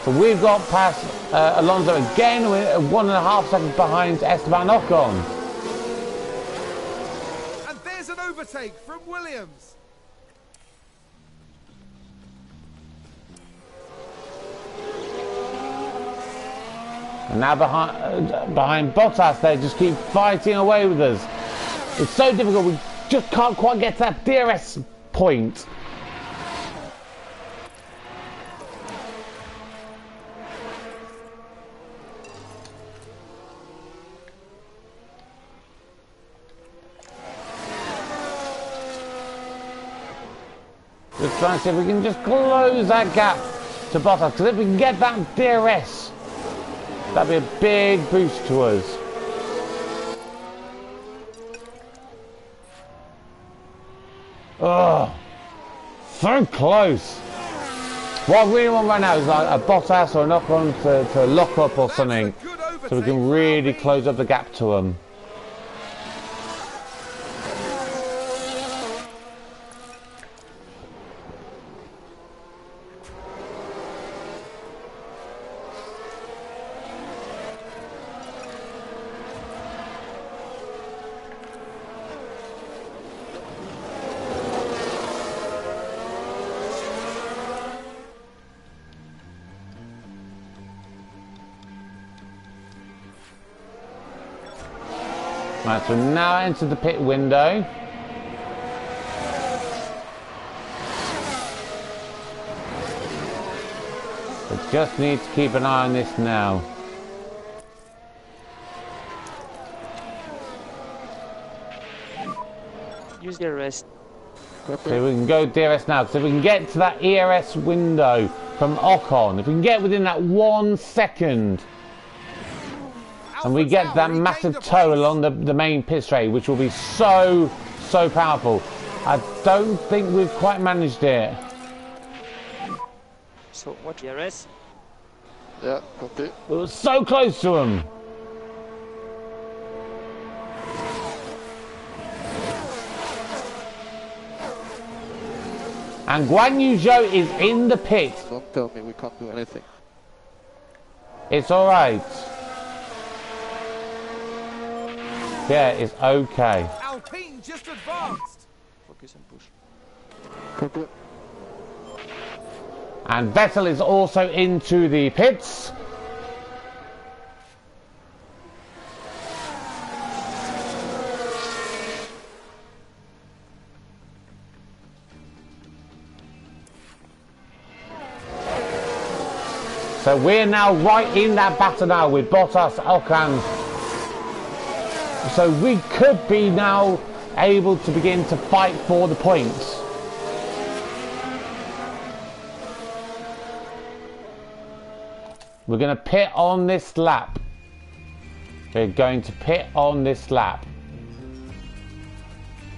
So we've got past Alonso again, with 1.5 seconds behind Esteban Ocon. And there's an overtake from Williams. And now behind Bottas, they just keep fighting away with us. It's so difficult, we just can't quite get to that DRS point. Just trying to see if we can just close that gap to Bottas, because if we can get that DRS, that'd be a big boost to us. Oh, so close. What I really want right now is like a Bottas or an Ocon to lock up or something, so we can really close up the gap to them. Right, so now enter the pit window. We just need to keep an eye on this now. Use the rest. So we can go DRS now, because if we can get to that ERS window from Ocon, if we can get within that 1 second, and we get that massive toe along the main pit straight, which will be so powerful. I don't think we've quite managed it. So what DRS? Yeah, copy. We were so close to him. And Guan Yu Zhou is in the pit. Don't tell me we can't do anything. It's alright. Yeah, it's okay. Alpine just advanced. Focus and push. Copy. And Vettel is also into the pits. So we're now right in that battle now with Bottas, Ocon. So we could be now able to begin to fight for the points. We're going to pit on this lap. We're going to pit on this lap.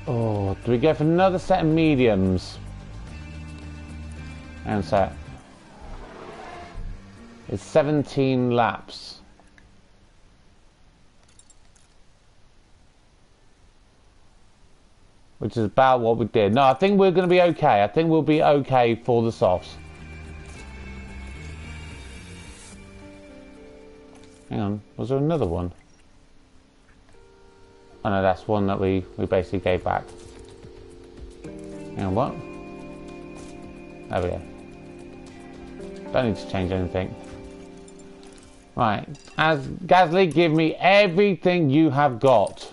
Oh, do we go for another set of mediums? And so it's 17 laps. Which is about what we did. No, I think we're going to be okay. I think we'll be okay for the softs. Hang on, was there another one? Oh no, that's one that we basically gave back. Hang on, what? There we go. Don't need to change anything. Right, as Gasly, give me everything you have got.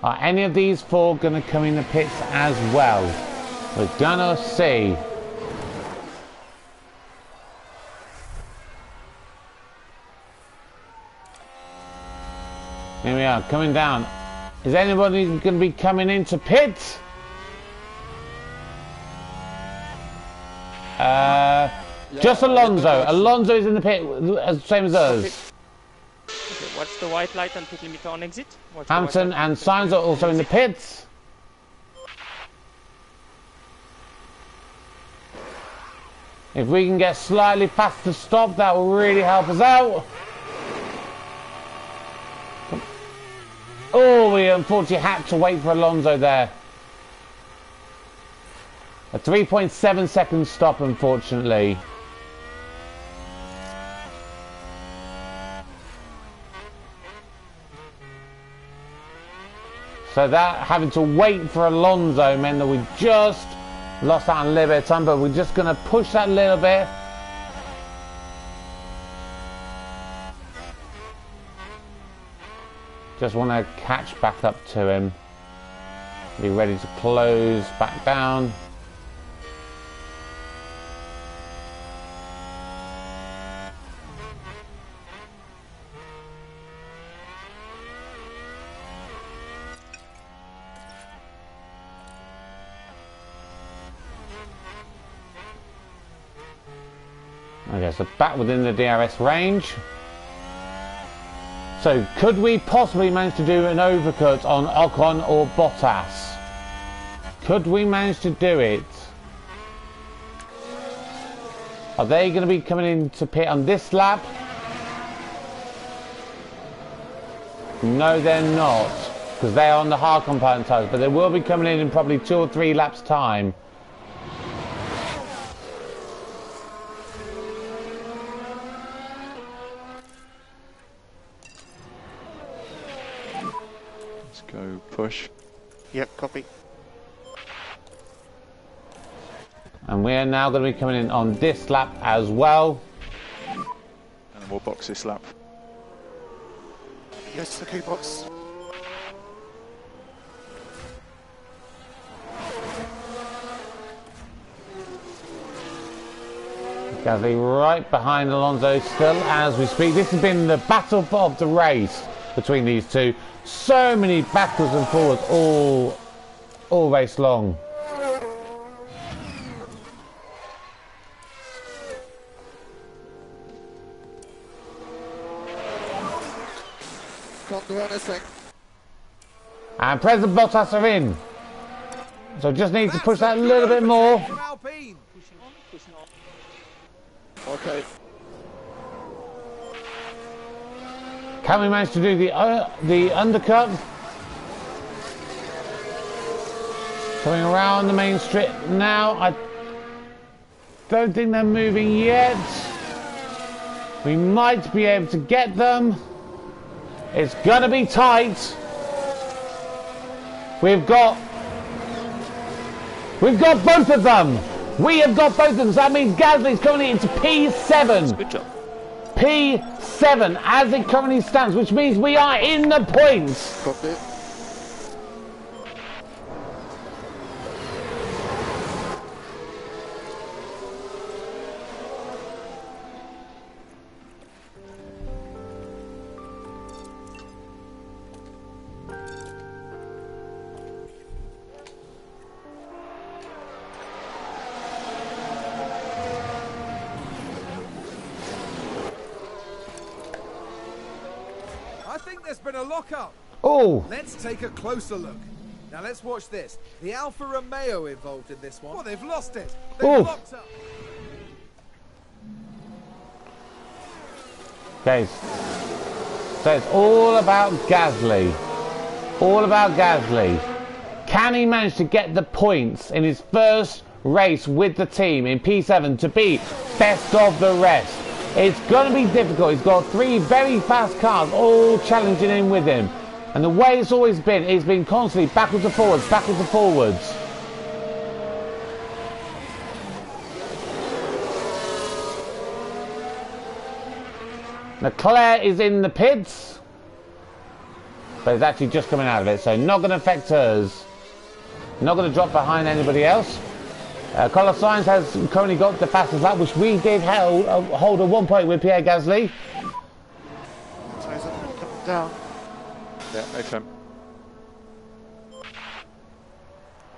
Are any of these four going to come in the pits as well? We're gonna see. Here we are, coming down. Is anybody going to be coming into pit? Just Alonso. Alonso is in the pit, same as us. Okay, what's the white light and pit limiter on exit? Hampton and Sainz are also in the pits. If we can get slightly faster stop, that will really help us out. Oh, we unfortunately had to wait for Alonso there. A 3.7 second stop, unfortunately. So that having to wait for Alonso meant that we just lost out a little bit of time, but we're just going to push that a little bit. Just want to catch back up to him. Be ready to close back down. Okay, so back within the DRS range. So could we possibly manage to do an overcut on Ocon or Bottas? Could we manage to do it? Are they going to be coming into pit on this lap? No, they're not, because they are on the hard component tyres, but they will be coming in probably 2 or 3 laps time. Go push. Yep, copy. And we are now going to be coming in on this lap as well. And we'll box this lap. Yes, the key box. Gasly right behind Alonso still as we speak. This has been the battle of the race between these two. So many backwards and forwards all race long. Can't do anything. And President Bottas are in. So just need to push that a little bit more. Okay. Can we manage to do the undercut? Coming around the main strip now. I don't think they're moving yet. We might be able to get them. It's gonna be tight. We've got both of them. We have got both of them. So that means Gasly's coming into P7. Good job. P7 as it currently stands, which means we are in the points. Copy. I think there's been a lock-up. Oh, Let's take a closer look. Now let's watch this. The Alfa Romeo involved in this one. Oh, they've lost it. They've Oh. locked up. okay. So it's all about Gasly. All about Gasly. Can he manage to get the points in his first race with the team in P7 to be best of the rest? It's going to be difficult. He's got 3 very fast cars all challenging him with him. And the way it's always been, it's been constantly backwards and forwards, backwards and forwards. Leclerc is in the pits, but he's actually just coming out of it, so not going to affect us. Not going to drop behind anybody else. Carlos Sainz has currently got the fastest lap, which we did hold at one point with Pierre Gasly. So he's coming down. Yeah, FM.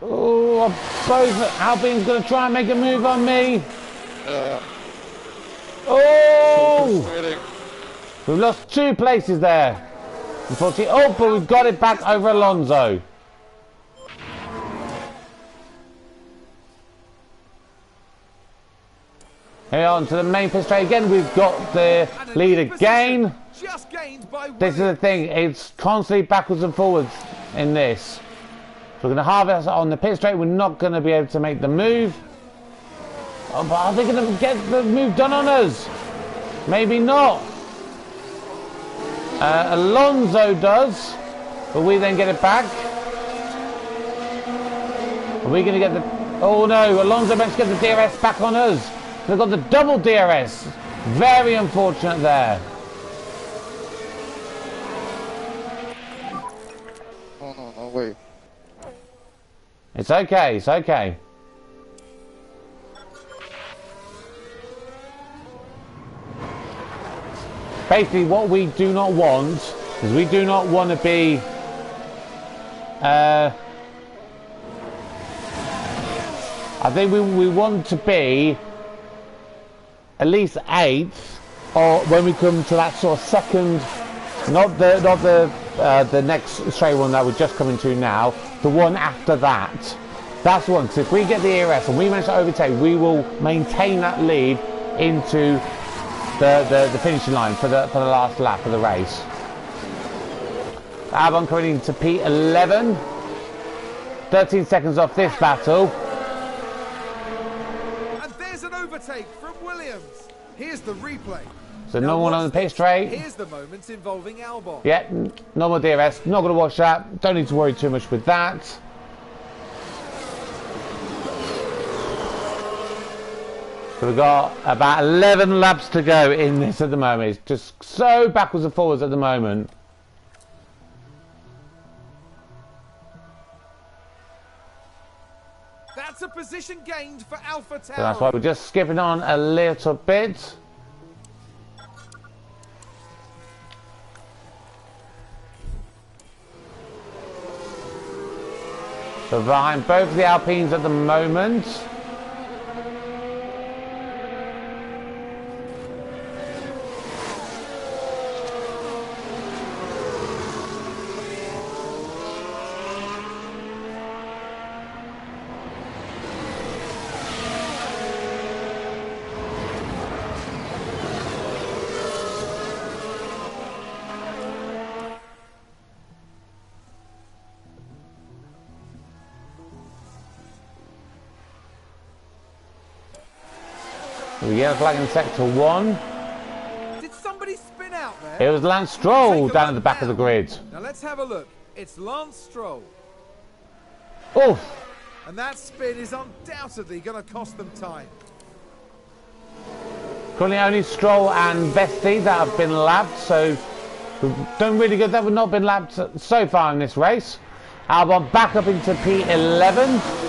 Oh, both Alpine's going to try and make a move on me. Oh! We've lost 2 places there. Unfortunately, oh, but we've got it back over Alonso. Here on to the main pit straight again. We've got the lead again. Just gained by This is the thing. It's constantly backwards and forwards in this. So we're going to harvest on the pit straight. We're not going to be able to make the move. Oh, but are they going to get the move done on us? Maybe not. Alonso does, but we then get it back. Are we going to get the... Oh no, Alonso managed to get the DRS back on us. They've got the double DRS. Very unfortunate there. Oh no, no way. It's okay, it's okay. Basically, what we do not want is we do not want to be I think we want to be at least 8th, or when we come to that sort of second, not the next straight one that we're just coming to now, the one after that. That's one. So if we get the ERS and we manage to overtake, we will maintain that lead into the finishing line for the last lap of the race. Albon coming into P11, 13 seconds off this battle. And there's an overtake from Williams. Here's the replay. So no one on the pit straight. Here's the moment involving Albon. Yeah, no more DRS. Not going to watch that. Don't need to worry too much with that. So we've got about 11 laps to go in this at the moment. It's just so backwards and forwards at the moment. That's a position gained for Alpha Tower. So that's why we're just skipping on a little bit. So behind both of the Alpines at the moment. We get a flag in sector 1. Did somebody spin out there? It was Lance Stroll down at the back of the grid. Now let's have a look. It's Lance Stroll. Oof. And that spin is undoubtedly going to cost them time. Currently only Stroll and Vesti that have been lapped, so we've done really good that we've not been lapped so far in this race. Albon back up into P11.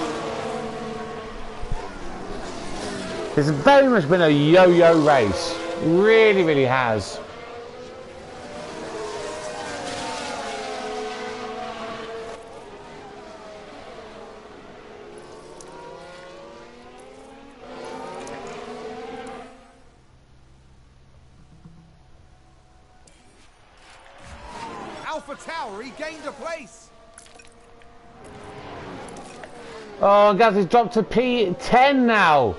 It's very much been a yo-yo race. Really, really has. Alpha Tower, he gained a place. Oh, Gasly's dropped to P10 now.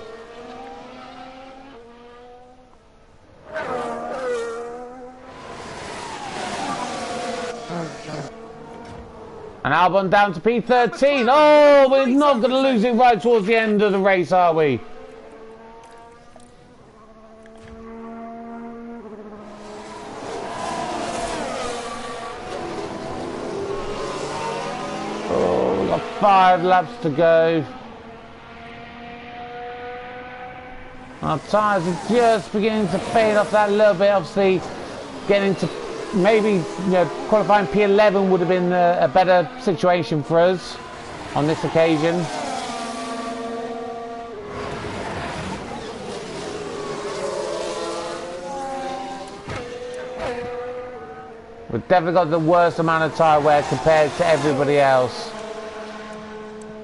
And Albon down to P13. Oh, we're not going to lose it right towards the end of the race, are we? Oh, we've got 5 laps to go. Our tyres are just beginning to fade off that little bit. Obviously, getting to maybe, qualifying P11 would have been a better situation for us on this occasion. We've definitely got the worst amount of tyre wear compared to everybody else.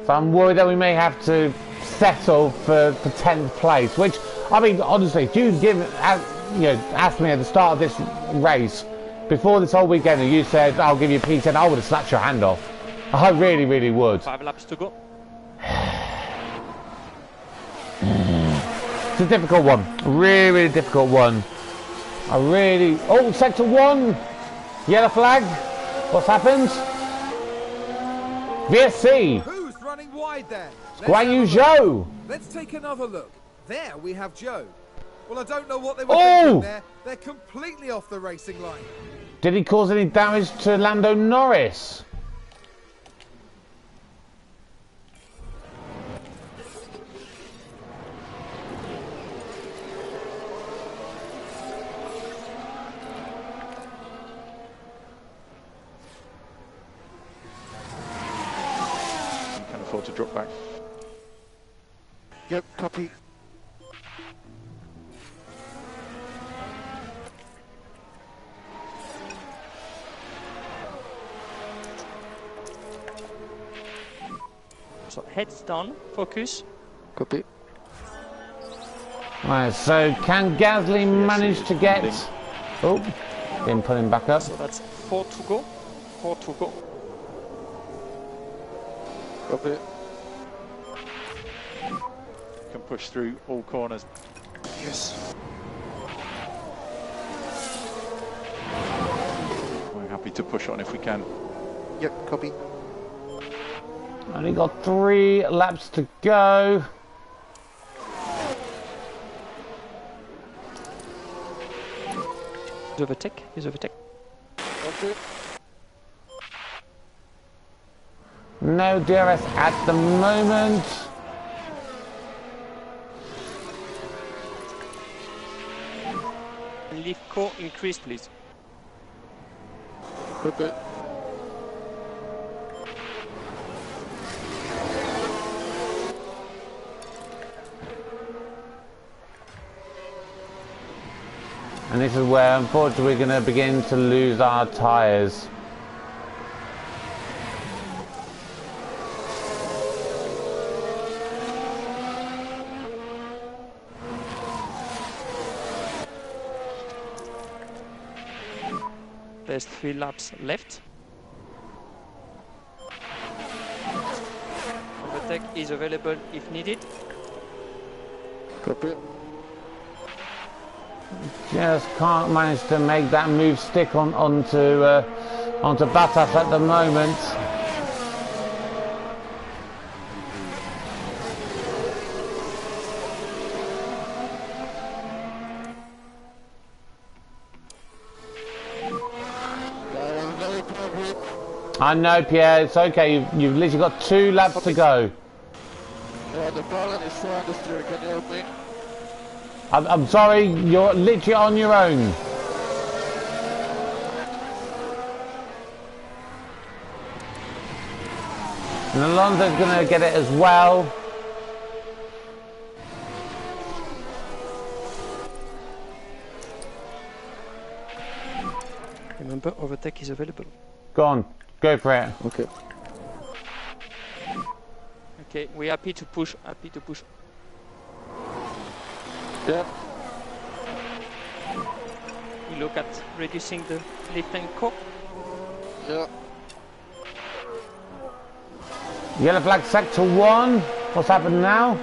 So I'm worried that we may have to settle for 10th place, which, I mean, honestly, if you asked me at the start of this race, before this whole weekend, and you said, I'll give you P10, I would have slapped your hand off. I really, really would. 5 laps to go. It's a difficult one. Really, really difficult one. Oh, sector 1! Yellow flag. What's happened? VSC. Who's running wide there? Guan Yu Zhou. Let's take another look. There we have Zhou. Well, I don't know what they were thinking there. They're completely off the racing line. Did he cause any damage to Lando Norris? Can afford to drop back. Yep, copy. So heads down, focus. Copy. Right, so can Gasly manage to get... Oh, didn't put him back up. So that's 4 to go. 4 to go. Copy. Can push through all corners. Yes. We're happy to push on if we can. Yep, copy. Only got 3 laps to go. He's overtake. He's overtake. Okay. No DRS at the moment. Leave core increase, please. Copy. And this is where, unfortunately, we're going to begin to lose our tyres. There's 3 laps left. Overtake is available if needed. Copy. Just can't manage to make that move stick onto Bottas at the moment. I know, Pierre, it's okay. You've literally got 2 laps to go. The balance is so understeer. Can you help me? I'm sorry, you're literally on your own. And Alonso's going to get it as well. Remember, overtake is available. Go on, go for it. Okay. Okay, we're happy to push. Happy to push. Yeah. We look at reducing the lift and core. Yeah. Yellow flag sector 1. What's happened now?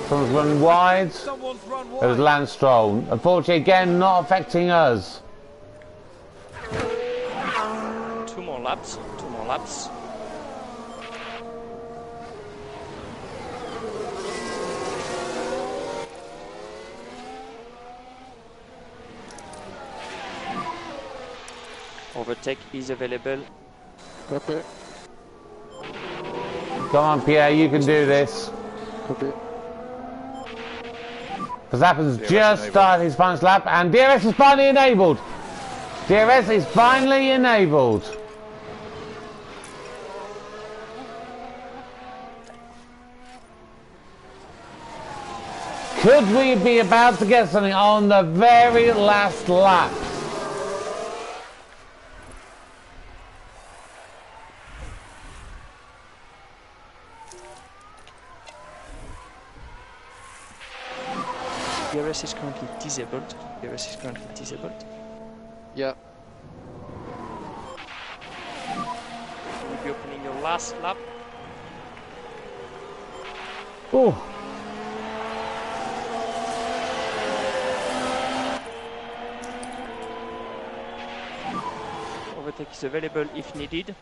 Someone's run wide. Someone's run It was wide. Lance Stroll. Unfortunately, again, not affecting us. 2 more laps. 2 more laps. Overtake is available. Copy. Come on, Pierre, you can do this. Copy. Verstappen's DRS just enabled. started his final lap, and DRS is finally enabled. DRS is finally enabled. Could we be about to get something on the very last lap? DRS is currently disabled. DRS is currently disabled. Yeah. You'll be opening your last lap. Oh. Overtake is available if needed.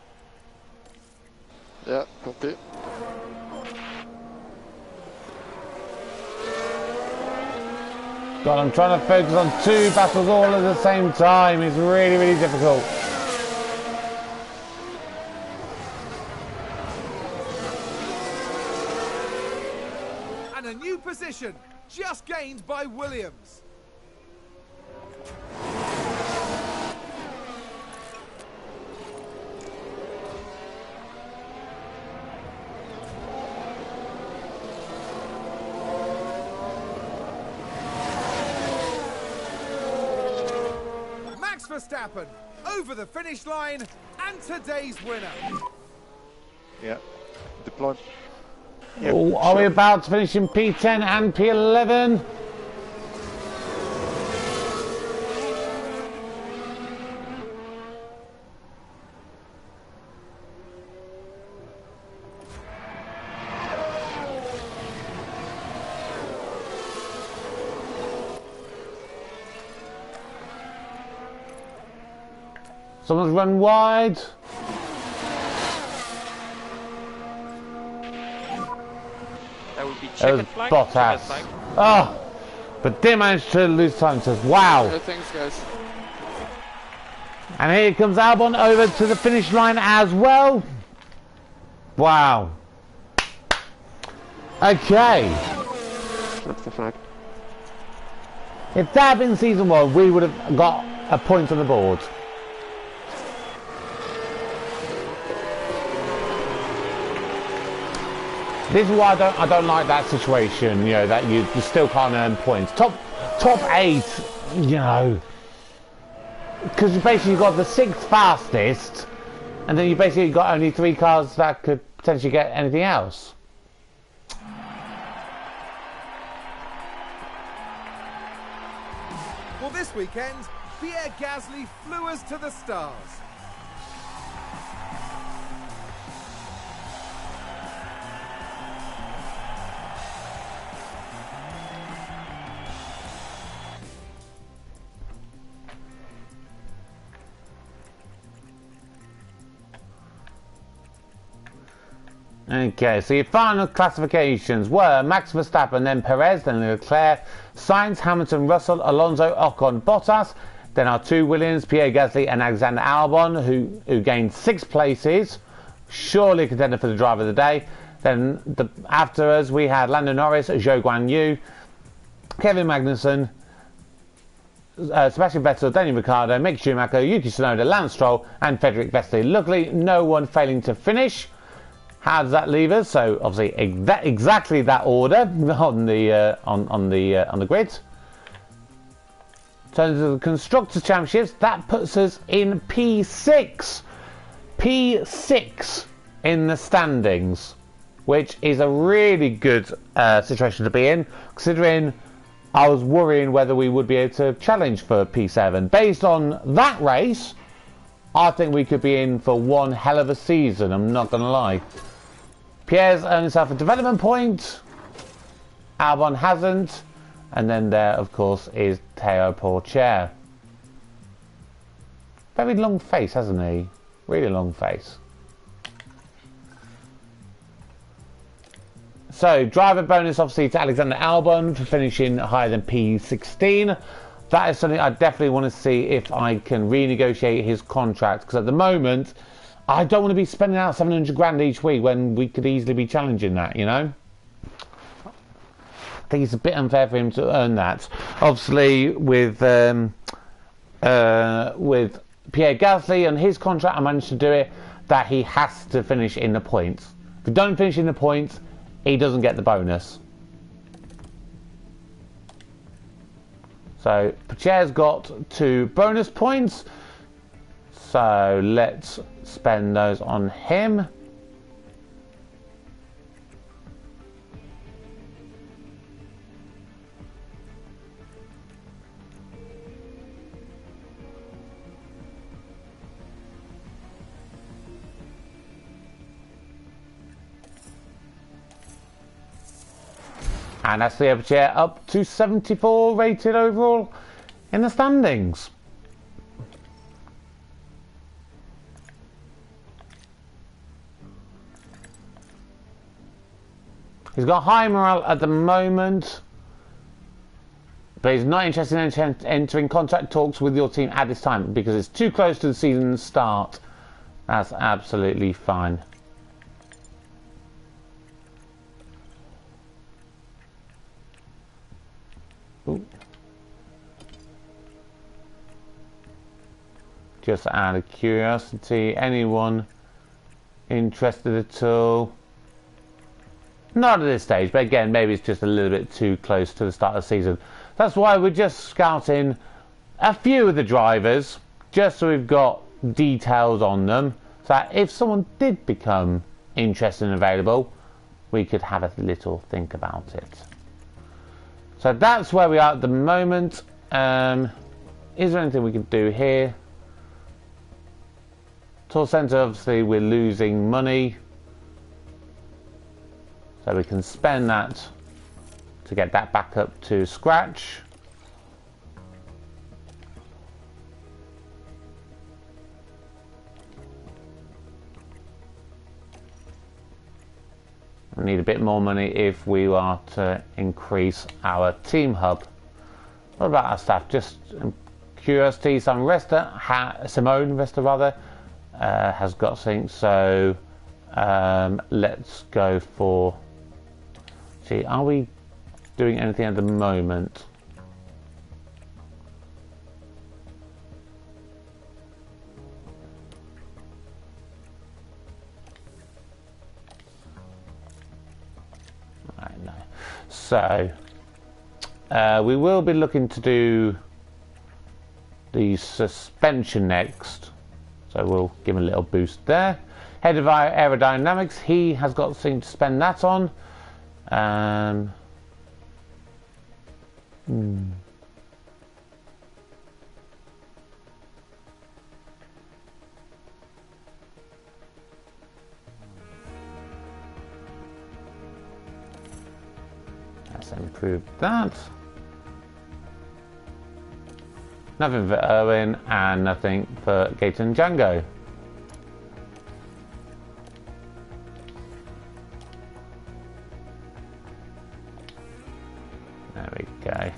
Yeah, copy. God, I'm trying to focus on two battles all at the same time. It's really, really difficult. And a new position, just gained by Williams. Max Verstappen over the finish line and today's winner. Yeah. Deploy. Yep, Oh, are we about to finish in P10 and P11? Someone's run wide. That would be That checkered was flag. Checkered Bottas. flag. Oh, but did manage to lose time. Says, wow. Yeah, thanks, guys. And here comes Albon over to the finish line as well. Wow. Okay. That's the flag. If that had been season 1, we would have got a point on the board. This is why I don't like that situation, you know, that you still can't earn points. Top 8, you know, because you basically got the 6th fastest, and then you basically got only 3 cars that could potentially get anything else. Well, this weekend, Pierre Gasly flew us to the stars. Okay, so your final classifications were Max Verstappen, then Perez, then Leclerc, Sainz, Hamilton, Russell, Alonso, Ocon, Bottas. Then our 2 Williams, Pierre Gasly and Alexander Albon, who gained 6 places. Surely a contender for the driver of the day. Then after us, we had Lando Norris, Zhou Guanyu, Kevin Magnussen, Sebastian Vettel, Daniel Ricciardo, Mick Schumacher, Yuki Tsunoda, Lance Stroll, and Frederick Vesely. Luckily, no one failing to finish. How does that leave us? So obviously exactly that order on the grid. In terms of the Constructors Championships, that puts us in P6. P6 in the standings, which is a really good situation to be in, considering I was worrying whether we would be able to challenge for P7. Based on that race, I think we could be in for one hell of a season, I'm not going to lie. Pierre's earned himself a development point. Albon hasn't. And then there, of course, is Théo Pourchaire. Very long face, hasn't he? Really long face. So, driver bonus, obviously, to Alexander Albon for finishing higher than P16. That is something I definitely want to see if I can renegotiate his contract. Because at the moment, I don't want to be spending out 700 grand each week when we could easily be challenging that, you know? I think it's a bit unfair for him to earn that. Obviously, with Pierre Gasly and his contract, I managed to do it, that he has to finish in the points. If he don't finish in the points, he doesn't get the bonus. So, Pourchaire's got 2 bonus points. So, let's spend those on him. And that's the upper chair up to 74 rated overall in the standings. He's got high morale at the moment, but he's not interested in entering contract talks with your team at this time because it's too close to the season start. That's absolutely fine. Ooh. Just out of curiosity, anyone interested at all? Not at this stage, but again, maybe it's just a little bit too close to the start of the season. That's why we're just scouting a few of the drivers, just so we've got details on them, so that if someone did become interested and available, we could have a little think about it. So that's where we are at the moment. Is there anything we can do here? Tour Centre, obviously we're losing money, so we can spend that to get that back up to scratch. We need a bit more money if we are to increase our team hub. What about our staff? Just curiosity, Simone Resta has got something, so let's go for... See, are we doing anything at the moment? Right, no. So we will be looking to do the suspension next, so we'll give him a little boost there. Head of aerodynamics, he has got something to spend that on. Let's improve that. Nothing for Erwin and nothing for Gator and Django. There we go.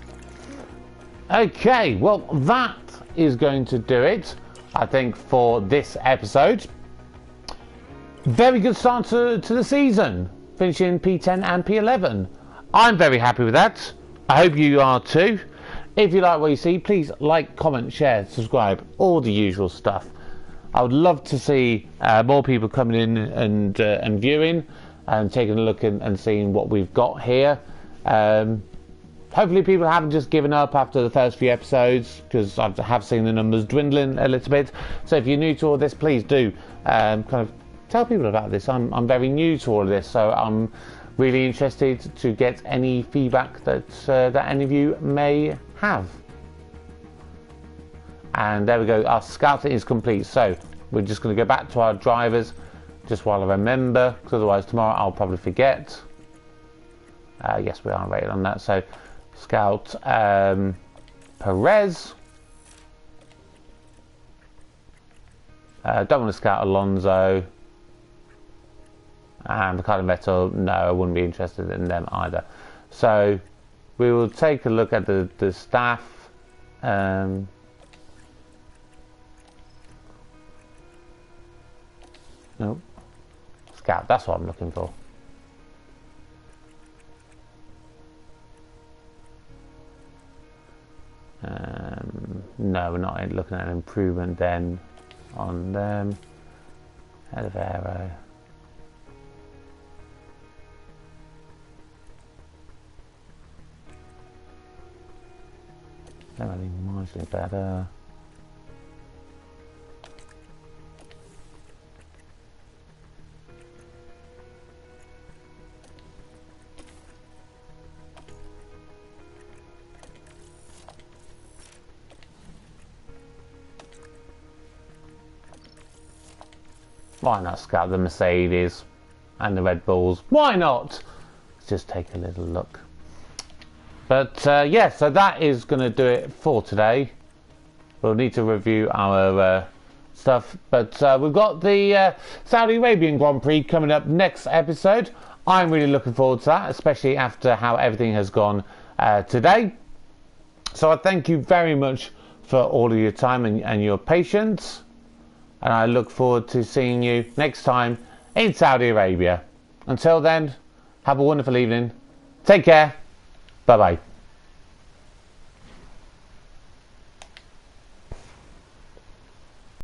Okay, well that is going to do it, I think, for this episode. Very good start to the season, finishing P10 and P11. I'm very happy with that. I hope you are too. If you like what you see, please like, comment, share, subscribe, all the usual stuff. I would love to see more people coming in and viewing and taking a look and seeing what we've got here. Hopefully people haven't just given up after the first few episodes, because I have seen the numbers dwindling a little bit. So if you're new to all this, please do kind of tell people about this. I'm very new to all of this, so I'm really interested to get any feedback that any of you may have. And there we go, our scouting is complete, so we're just going to go back to our drivers just while I remember, because otherwise tomorrow I'll probably forget. Yes, we are rated on that. So scout Perez, don't want to scout Alonso, and Ricardo Vettel, no, I wouldn't be interested in them either. So we will take a look at the staff. Nope. Scout, that's what I'm looking for. No, we're not looking at an improvement then on them. Head of aero. They're only marginally better. Why not scout the Mercedes and the Red Bulls? Why not? Let's just take a little look. But yeah, so that is going to do it for today. We'll need to review our stuff, but we've got the Saudi Arabian Grand Prix coming up next episode. I'm really looking forward to that, especially after how everything has gone today. So I thank you very much for all of your time and your patience, and I look forward to seeing you next time in Saudi Arabia. Until then, have a wonderful evening. Take care. Bye bye.